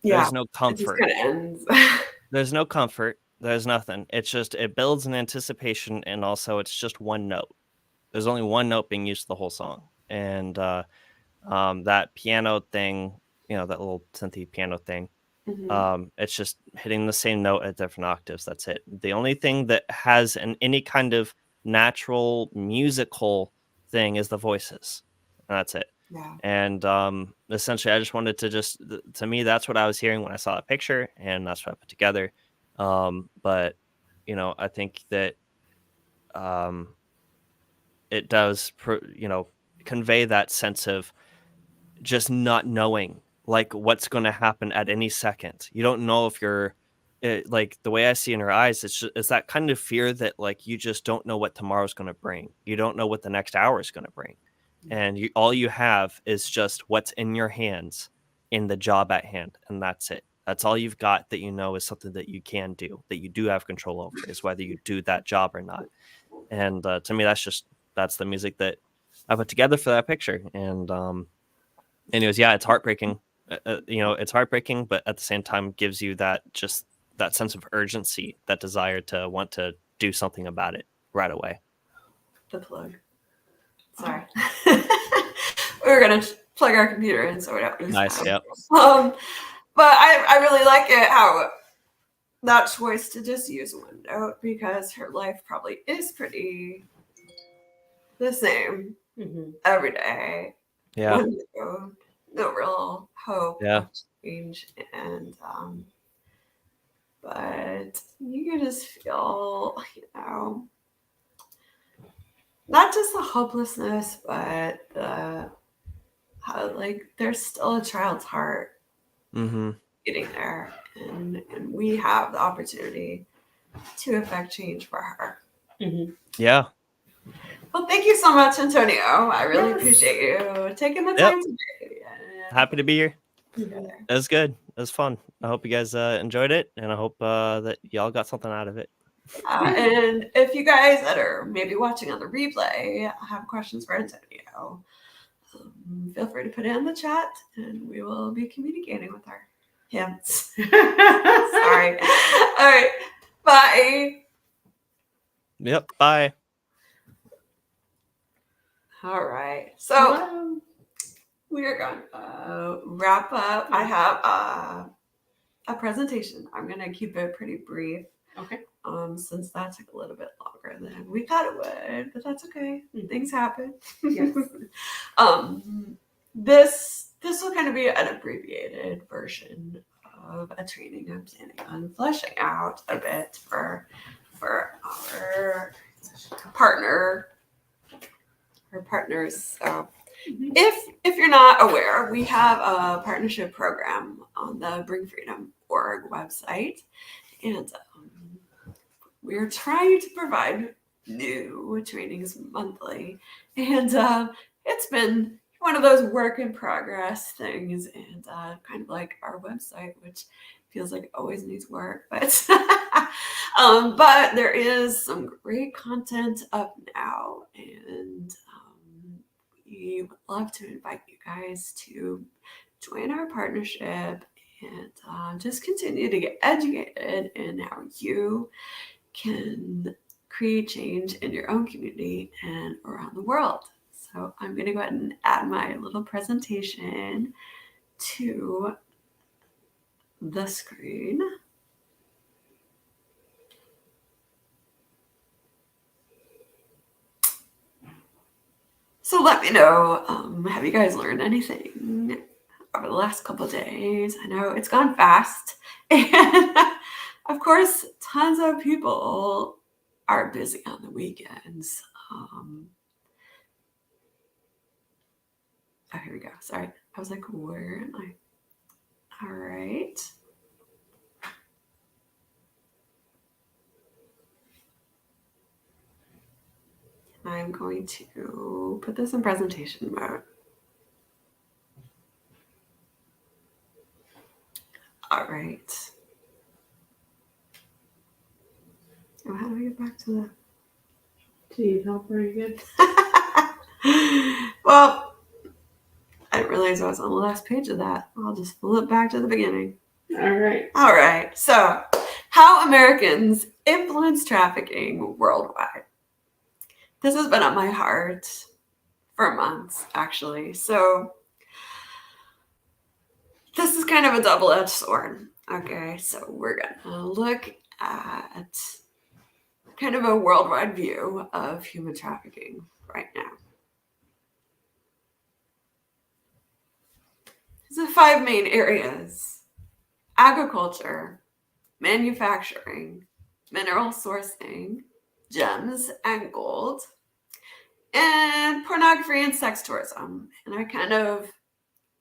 B: Yeah.
C: There's no comfort.
B: It just kind of ends.
C: There's no comfort. There's nothing. It's just, it builds an anticipation, and also it's just one note. There's only one note being used the whole song, and that piano thing, that little synthy piano thing. It's just hitting the same note at different octaves. That's it. The only thing that has any kind of natural musical thing is the voices, and that's it.
B: Yeah.
C: And essentially, I just wanted to me, that's what I was hearing when I saw that picture, and that's what I put together. But I think that it does convey that sense of just not knowing, like, what's going to happen at any second. You don't know if you're like, the way I see in her eyes, it's that kind of fear that, like, you just don't know what tomorrow's going to bring. You don't know what the next hour is going to bring. and all you have is just what's in your hands in the job at hand, and that's it. That's all you've got that you know is something that you can do, that you do have control over, is whether you do that job or not. And to me, that's the music that I put together for that picture. And anyways, yeah, it's heartbreaking. It's heartbreaking, but at the same time gives you that sense of urgency, that desire to want to do something about it right away.
B: The plug. Sorry. We were going to plug our computer in so we don't lose
C: Nice,
B: time.
C: yep.
B: But I really like it, how that choice to just use OneNote, because her life probably is pretty the same every day.
C: Yeah.
B: No real hope
C: Yeah.
B: of change. And but you can just feel, not just the hopelessness, but how like there's still a child's heart getting there, and we have the opportunity to affect change for her.
C: Yeah.
B: Well, thank you so much, Antonio. I really appreciate you taking the time today.
C: Happy to be here. It was good. It was fun. I hope you guys enjoyed it, and I hope that y'all got something out of it.
B: And if you guys that are maybe watching on the replay have questions for Antonio, feel free to put it in the chat, and we will be communicating with her. Sorry. All right. Bye.
C: Yep. Bye.
B: All right. So we're going to wrap up. I have a presentation. I'm going to keep it pretty brief.
A: Okay.
B: Since that took a little bit longer than we thought it would, but that's okay. Things happen.
A: Yes.
B: This will kind of be an abbreviated version of a training I'm planning on fleshing out a bit for our partners. So if you're not aware, we have a partnership program on the BringFreedom.org website, and we're trying to provide new trainings monthly, and it's been one of those work in progress things, and kind of like our website, which feels like it always needs work, but but there is some great content up now, and we would love to invite you guys to join our partnership and just continue to get educated in how you can create change in your own community and around the world. So I'm going to go ahead and add my little presentation to the screen. So let me know, have you guys learned anything over the last couple of days? I know it's gone fast. And of course, tons of people are busy on the weekends. Oh, here we go. Sorry. I was like, where am I? All right. I'm going to put this in presentation mode. All right. Oh, how do I get back to the...
A: Do you need help? Are you good?
B: Well, I didn't realize I was on the last page of that. I'll just flip back to the beginning.
A: All right.
B: All right. So, how Americans influence trafficking worldwide. This has been on my heart for months, actually. So, this is kind of a double-edged sword. Okay, so we're going to look at kind of a worldwide view of human trafficking right now. There's 5 main areas: agriculture, manufacturing, mineral sourcing, gems and gold, and pornography and sex tourism. And I kind of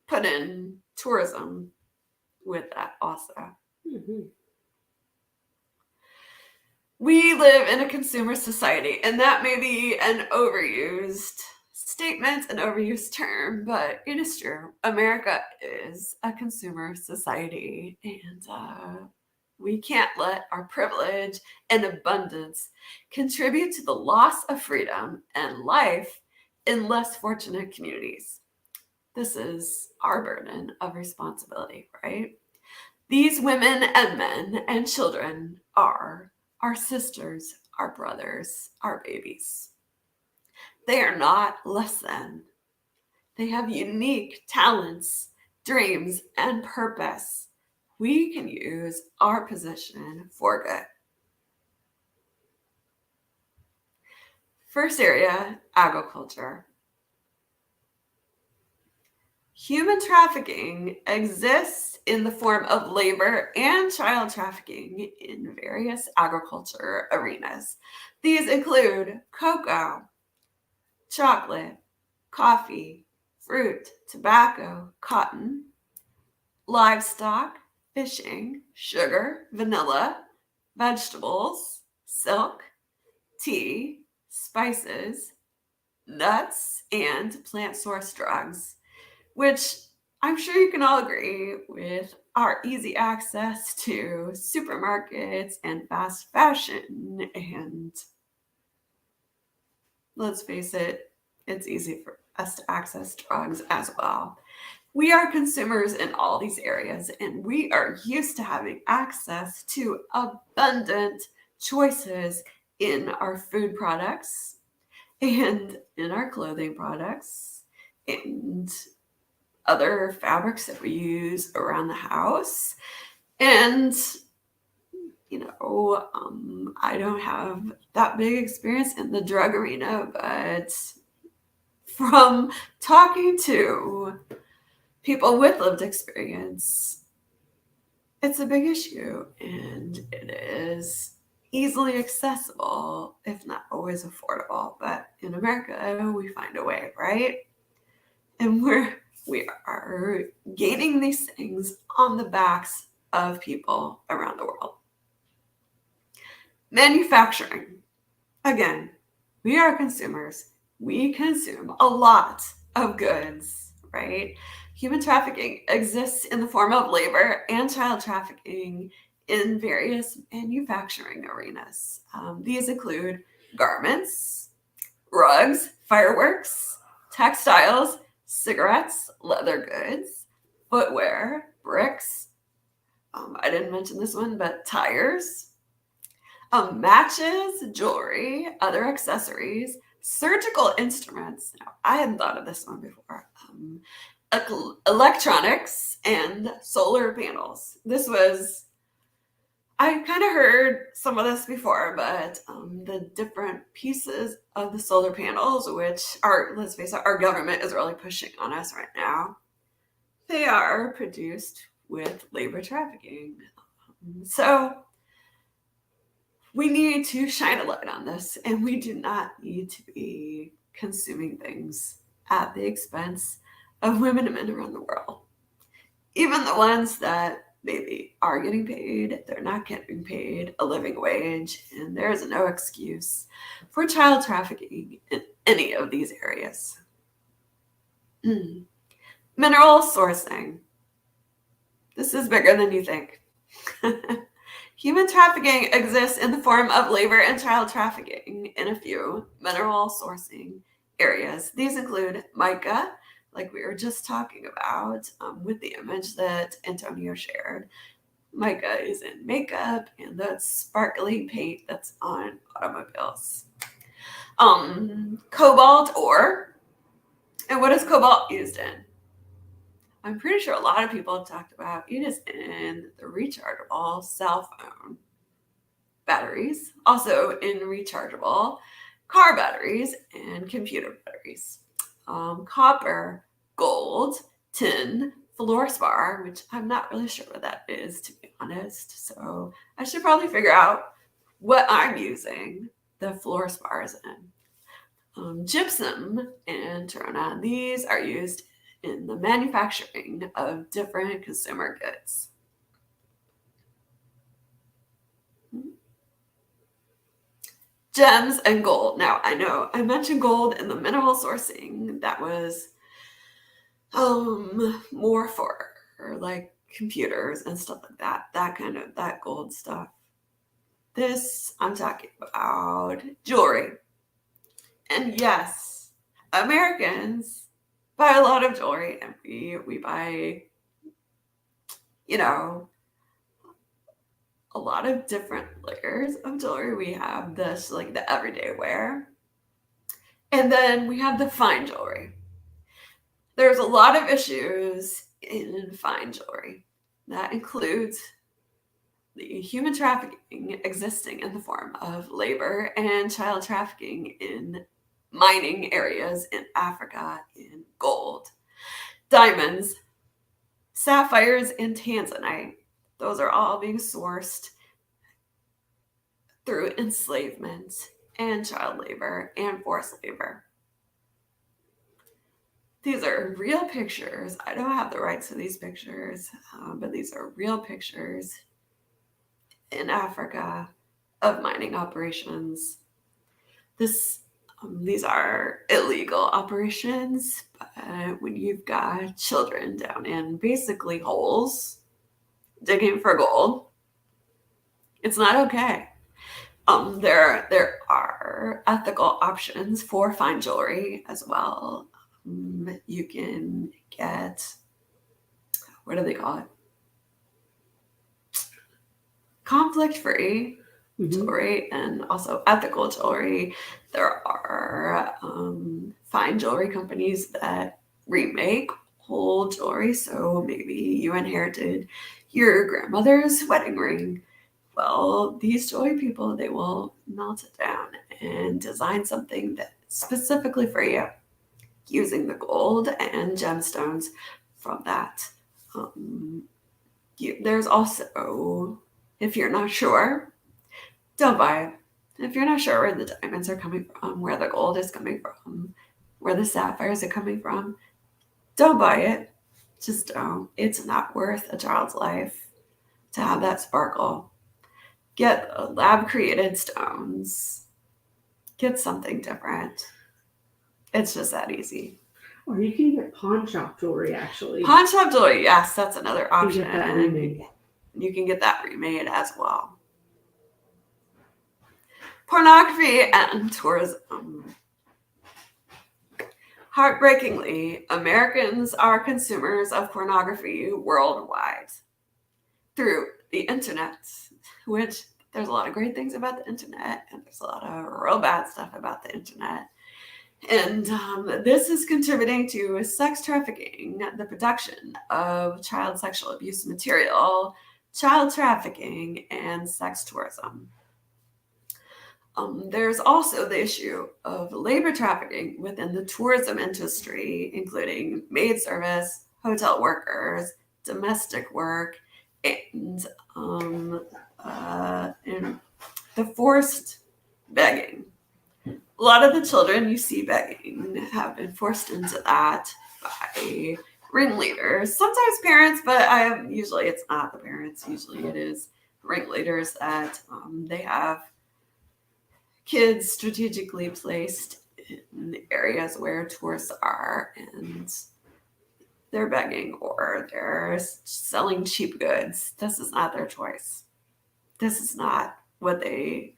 B: put in tourism with that also. We live in a consumer society, and that may be an overused statement, an overused term, but it is true. America is a consumer society, and we can't let our privilege and abundance contribute to the loss of freedom and life in less fortunate communities. This is our burden of responsibility, right? These women and men and children are our sisters, our brothers, our babies. They are not less than. They have unique talents, dreams, and purpose. We can use our position for good. First area, agriculture. Human trafficking exists in the form of labor and child trafficking in various agriculture arenas. These include cocoa, chocolate, coffee, fruit, tobacco, cotton, livestock, fishing, sugar, vanilla, vegetables, silk, tea, spices, nuts, and plant source drugs, which I'm sure you can all agree with our easy access to supermarkets and fast fashion. And let's face it, it's easy for us to access drugs as well. We are consumers in all these areas, and we are used to having access to abundant choices in our food products and in our clothing products and other fabrics that we use around the house. And, I don't have that big experience in the drug arena, but from talking to people with lived experience, it's a big issue, and it is easily accessible, if not always affordable. But in America, we find a way, right? And we are gaining these things on the backs of people around the world. Manufacturing. Again, we are consumers. We consume a lot of goods, right? Human trafficking exists in the form of labor and child trafficking in various manufacturing arenas. These include garments, rugs, fireworks, textiles, cigarettes, leather goods, footwear, bricks. I didn't mention this one, but tires, matches, jewelry, other accessories, surgical instruments. Now, I hadn't thought of this one before. Electronics and solar panels. I kind of heard some of this before, but the different pieces of the solar panels, which let's face it, our government is really pushing on us right now, they are produced with labor trafficking. So we need to shine a light on this, and we do not need to be consuming things at the expense of women and men around the world. Even the ones that maybe are getting paid, they're not getting paid a living wage, and there is no excuse for child trafficking in any of these areas. Mineral sourcing. This is bigger than you think. Human trafficking exists in the form of labor and child trafficking in a few mineral sourcing areas. These include mica, like we were just talking about with the image that Antonio shared. Mica is in makeup, and that's sparkly paint that's on automobiles. Cobalt ore. And what is cobalt used in? I'm pretty sure a lot of people have talked about it is in the rechargeable cell phone batteries, also in rechargeable car batteries and computer batteries. Copper, gold, tin, fluorspar, which I'm not really sure what that is, to be honest. So I should probably figure out what I'm using the fluorspars in. Gypsum and Trona, these are used in the manufacturing of different consumer goods. gems and gold. Now, I know I mentioned gold in the mineral sourcing. That was more for like computers and stuff like that. That gold stuff. This, I'm talking about jewelry. And yes, Americans buy a lot of jewelry, and we buy, you know, a lot of different layers of jewelry. We have this, like the everyday wear, and then we have the fine jewelry. There's a lot of issues in fine jewelry. That includes the human trafficking existing in the form of labor and child trafficking in mining areas in Africa in gold, diamonds, sapphires, and tanzanite. Those are all being sourced through enslavement and child labor and forced labor. These are real pictures. I don't have the rights to these pictures, but these are real pictures in Africa of mining operations. These are illegal operations, but when you've got children down in basically holes digging for gold, it's not okay. There are ethical options for fine jewelry as well. You can get, what do they call it? Conflict-free jewelry and also ethical jewelry. There are fine jewelry companies that remake whole jewelry. So maybe you inherited your grandmother's wedding ring. Well, these jewelry people, they will melt it down and design something that specifically for you using the gold and gemstones from that. There's also, if you're not sure, don't buy it. If you're not sure where the diamonds are coming from, where the gold is coming from, where the sapphires are coming from, don't buy it. Just don't. It's not worth a child's life to have that sparkle. Get lab-created stones. Get something different. It's just that easy.
A: Or you can get pawn shop jewelry, actually.
B: Pawn shop jewelry, yes, that's another option.
A: You can get that remade.
B: You can get that remade as well. Pornography and tourism. Heartbreakingly, Americans are consumers of pornography worldwide through the internet, which there's a lot of great things about the internet, and there's a lot of real bad stuff about the internet. And this is contributing to sex trafficking, the production of child sexual abuse material, child trafficking, and sex tourism. There's also the issue of labor trafficking within the tourism industry, including maid service, hotel workers, domestic work, and the forced begging. A lot of the children you see begging have been forced into that by ringleaders, sometimes parents, but usually it's not the parents. Usually it is ringleaders that they have kids strategically placed in the areas where tourists are, and they're begging or they're selling cheap goods. This is not their choice. This is not what they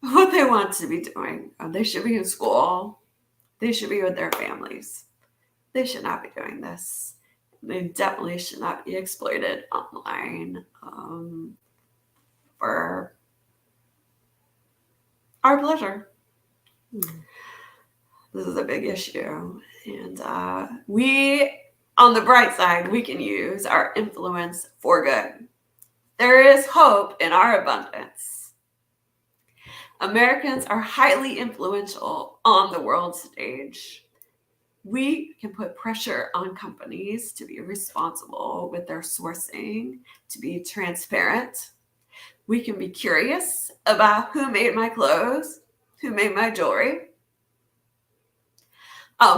B: want to be doing. They should be in school. They should be with their families. They should not be doing this. They definitely should not be exploited online for our pleasure. This is a big issue. And we, on the bright side, we can use our influence for good. There is hope in our abundance. Americans are highly influential on the world stage. We can put pressure on companies to be responsible with their sourcing, to be transparent. We can be curious about who made my clothes, who made my jewelry.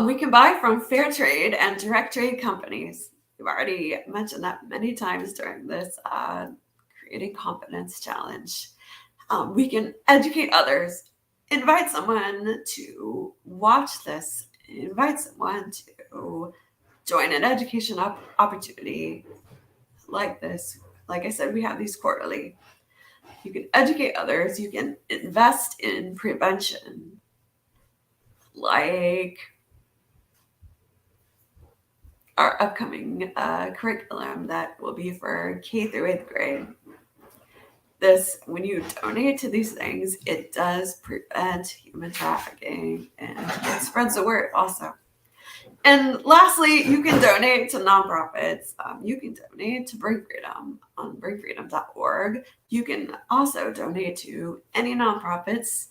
B: We can buy from fair trade and direct trade companies. We've already mentioned that many times during this Creating Confidence Challenge. We can educate others invite someone to watch this. Invite someone to join an education opportunity like this. Like I said, we have these quarterly. You can educate others. You can invest in prevention, like our upcoming curriculum that will be for K through 8th grade. This, when you donate to these things, it does prevent human trafficking and it spreads the word also. And lastly, you can donate to nonprofits. You can donate to Bring Freedom on bringfreedom.org. You can also donate to any nonprofits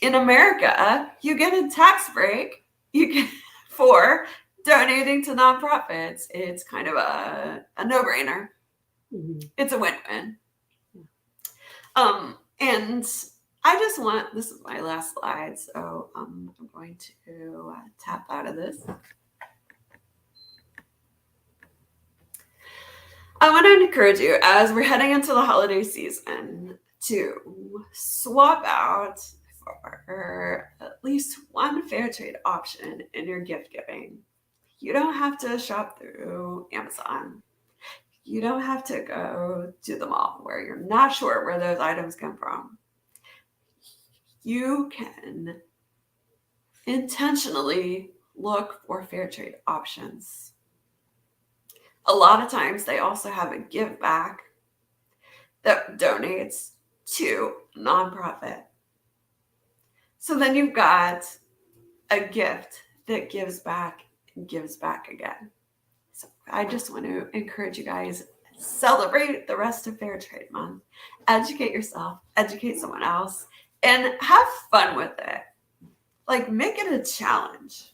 B: in America. You get a tax break for donating to nonprofits. It's kind of a no-brainer. Mm-hmm. It's a win-win. And I just want, this is my last slide, so I'm going to tap out of this. I want to encourage you, as we're heading into the holiday season, to swap out for at least one fair trade option in your gift giving. You don't have to shop through Amazon. You don't have to go to the mall where you're not sure where those items come from. You can intentionally look for fair trade options. A lot of times they also have a give back that donates to a nonprofit. So then you've got a gift that gives back and gives back again. So I just want to encourage you guys, celebrate the rest of Fair Trade Month, educate yourself, educate someone else, and have fun with it. Like, make it a challenge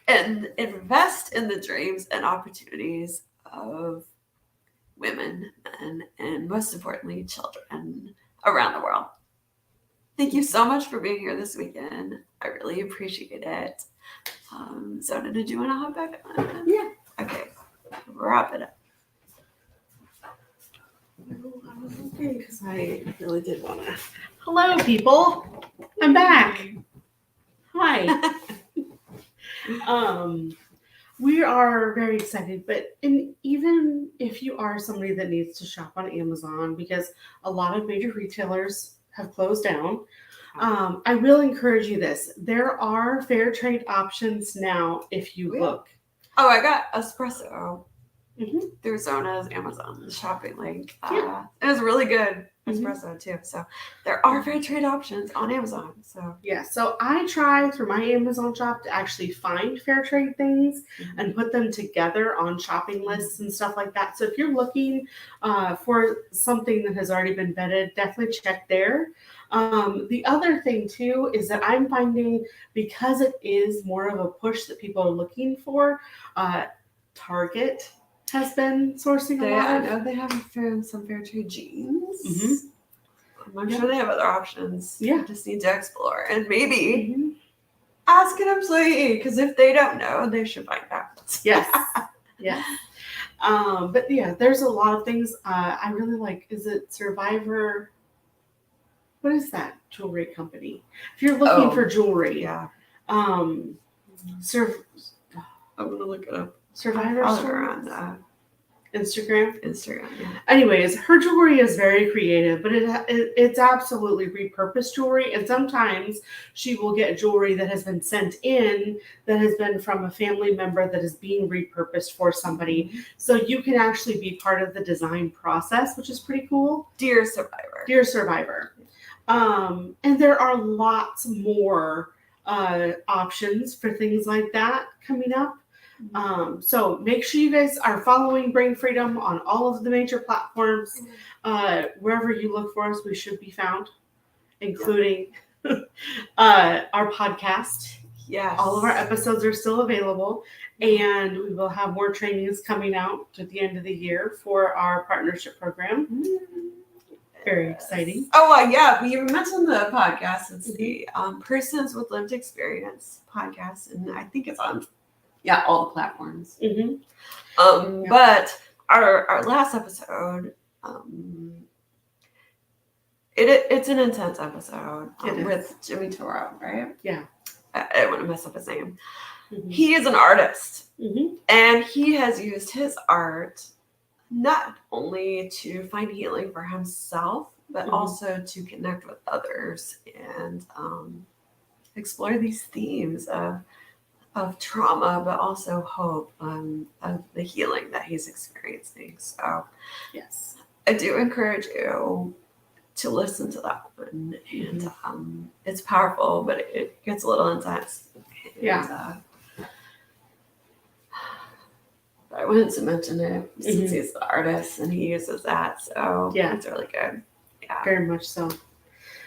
B: and invest in the dreams and opportunities of women, men, and most importantly, children around the world. Thank you so much for being here this weekend. I really appreciate it. Zona, did you want to hop back on?
A: Yeah.
B: Okay. Wrap it up.
A: Okay, because I really did want to. Hello, people. I'm back. Hi. We are very excited, but even if you are somebody that needs to shop on Amazon, because a lot of major retailers have closed down, I will encourage you this. There are fair trade options now if you look.
B: Oh, I got espresso through Zona's Amazon shopping link. It was really good espresso too. So there are fair trade options on Amazon. So
A: so I try through my Amazon shop to actually find fair trade things and put them together on shopping lists and stuff like that. So if you're looking for something that has already been vetted, definitely check there. The other thing too is that I'm finding, because it is more of a push that people are looking for, Target has been sourcing a lot.
B: I know they have some fair trade jeans. I'm sure they have other options.
A: Yeah.
B: You just need to explore and maybe ask an employee, because if they don't know, they should find out.
A: Yes. Yes. But yeah, there's a lot of things I really like. Is it Survivor? What is that jewelry company? If you're looking for jewelry, I'm gonna look it up. Survivor store on Instagram. Yeah. Anyways, her jewelry is very creative, but it's absolutely repurposed jewelry. And sometimes she will get jewelry that has been sent in that has been from a family member that is being repurposed for somebody. So you can actually be part of the design process, which is pretty cool.
B: Dear Survivor.
A: And there are lots more options for things like that coming up. So make sure you guys are following Bring Freedom on all of the major platforms. Wherever you look for us, we should be found, including our podcast.
B: Yes.
A: All of our episodes are still available, and we will have more trainings coming out at the end of the year for our partnership program. Very exciting.
B: Oh, yeah. We mentioned the podcast. It's the Persons with Lived Experience podcast, and I think it's on all the platforms. But our last episode, It's an intense episode
A: It
B: with Jimmy Toro, right?
A: Yeah.
B: I don't want to mess up his name.
A: Mm-hmm.
B: He is an artist,
A: mm-hmm.
B: and he has used his art not only to find healing for himself, but
A: mm-hmm.
B: also to connect with others and explore these themes of trauma, but also hope, of the healing that he's experiencing. So
A: yes,
B: I do encourage you to listen to that one. And
A: mm-hmm.
B: It's powerful, but it gets a little intense.
A: Yeah.
B: But I wanted to mention it since
A: mm-hmm.
B: he's the artist and he uses that. So
A: yeah,
B: it's really good. Yeah.
A: Very much so.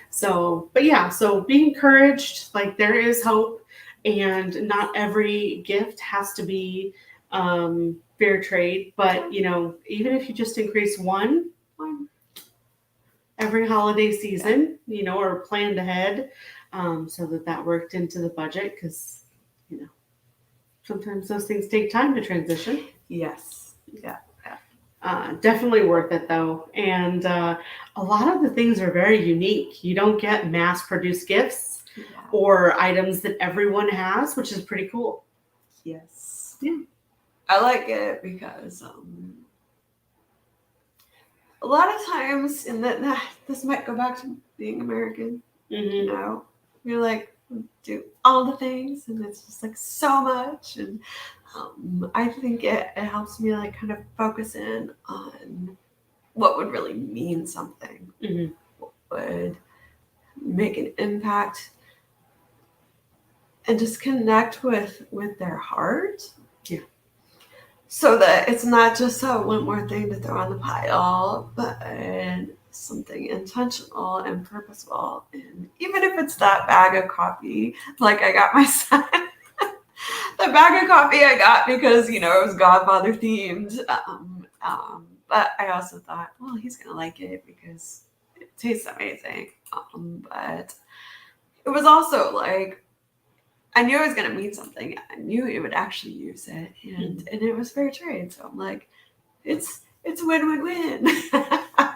A: So, but yeah, so be encouraged. Like, there is hope, and not every gift has to be fair trade. But even if you just increase one every holiday season, or planned ahead, so that worked into the budget, because sometimes those things take time to transition.
B: Yes. Yeah.
A: Definitely worth it, though. And a lot of the things are very unique. You don't get mass-produced gifts or items that everyone has, which is pretty cool.
B: Yes.
A: Yeah.
B: I like it because a lot of times, and this might go back to being American,
A: mm-hmm.
B: You're like, do all the things, and it's just like so much. And I think it helps me like kind of focus in on what would really mean something,
A: mm-hmm.
B: what would make an impact, and just connect with their heart.
A: Yeah.
B: So that it's not just one more thing to throw on the pile, but something intentional and purposeful. And even if it's that bag of coffee, like I got my son, the bag of coffee I got because, it was Godfather themed. But I also thought, well, he's going to like it because it tastes amazing. But it was also like, I knew it was going to mean something. I knew he would actually use it. And it was fair trade. So I'm like, it's win-win-win.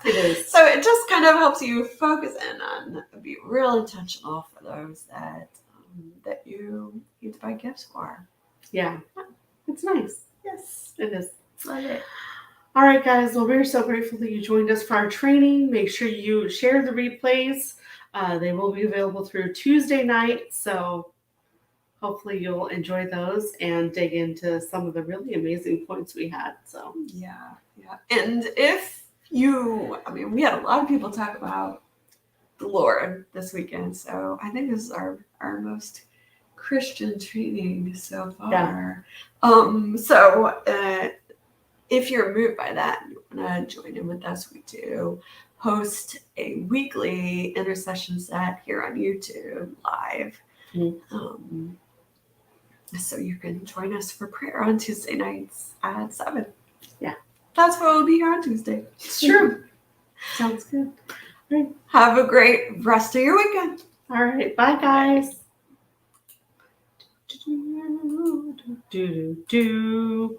A: It is.
B: So it just kind of helps you focus in on, be real intentional for those that you need to buy gifts for.
A: Yeah. It's nice.
B: Yes.
A: It is.
B: Love it.
A: All right, guys. Well, we're so grateful that you joined us for our training. Make sure you share the replays. They will be available through Tuesday night. So hopefully you'll enjoy those and dig into some of the really amazing points we had. So
B: yeah. And if we had a lot of people talk about the Lord this weekend. So I think this is our most Christian training so far. Yeah. So if you're moved by that and you want to join in with us, we do host a weekly intercession set here on YouTube live.
A: Mm-hmm.
B: So you can join us for prayer on Tuesday nights at 7.
A: Yeah.
B: That's where we'll be here on Tuesday.
A: It's true. Sounds good. All right.
B: Have a great rest of your weekend.
A: All right. Bye, guys. Do.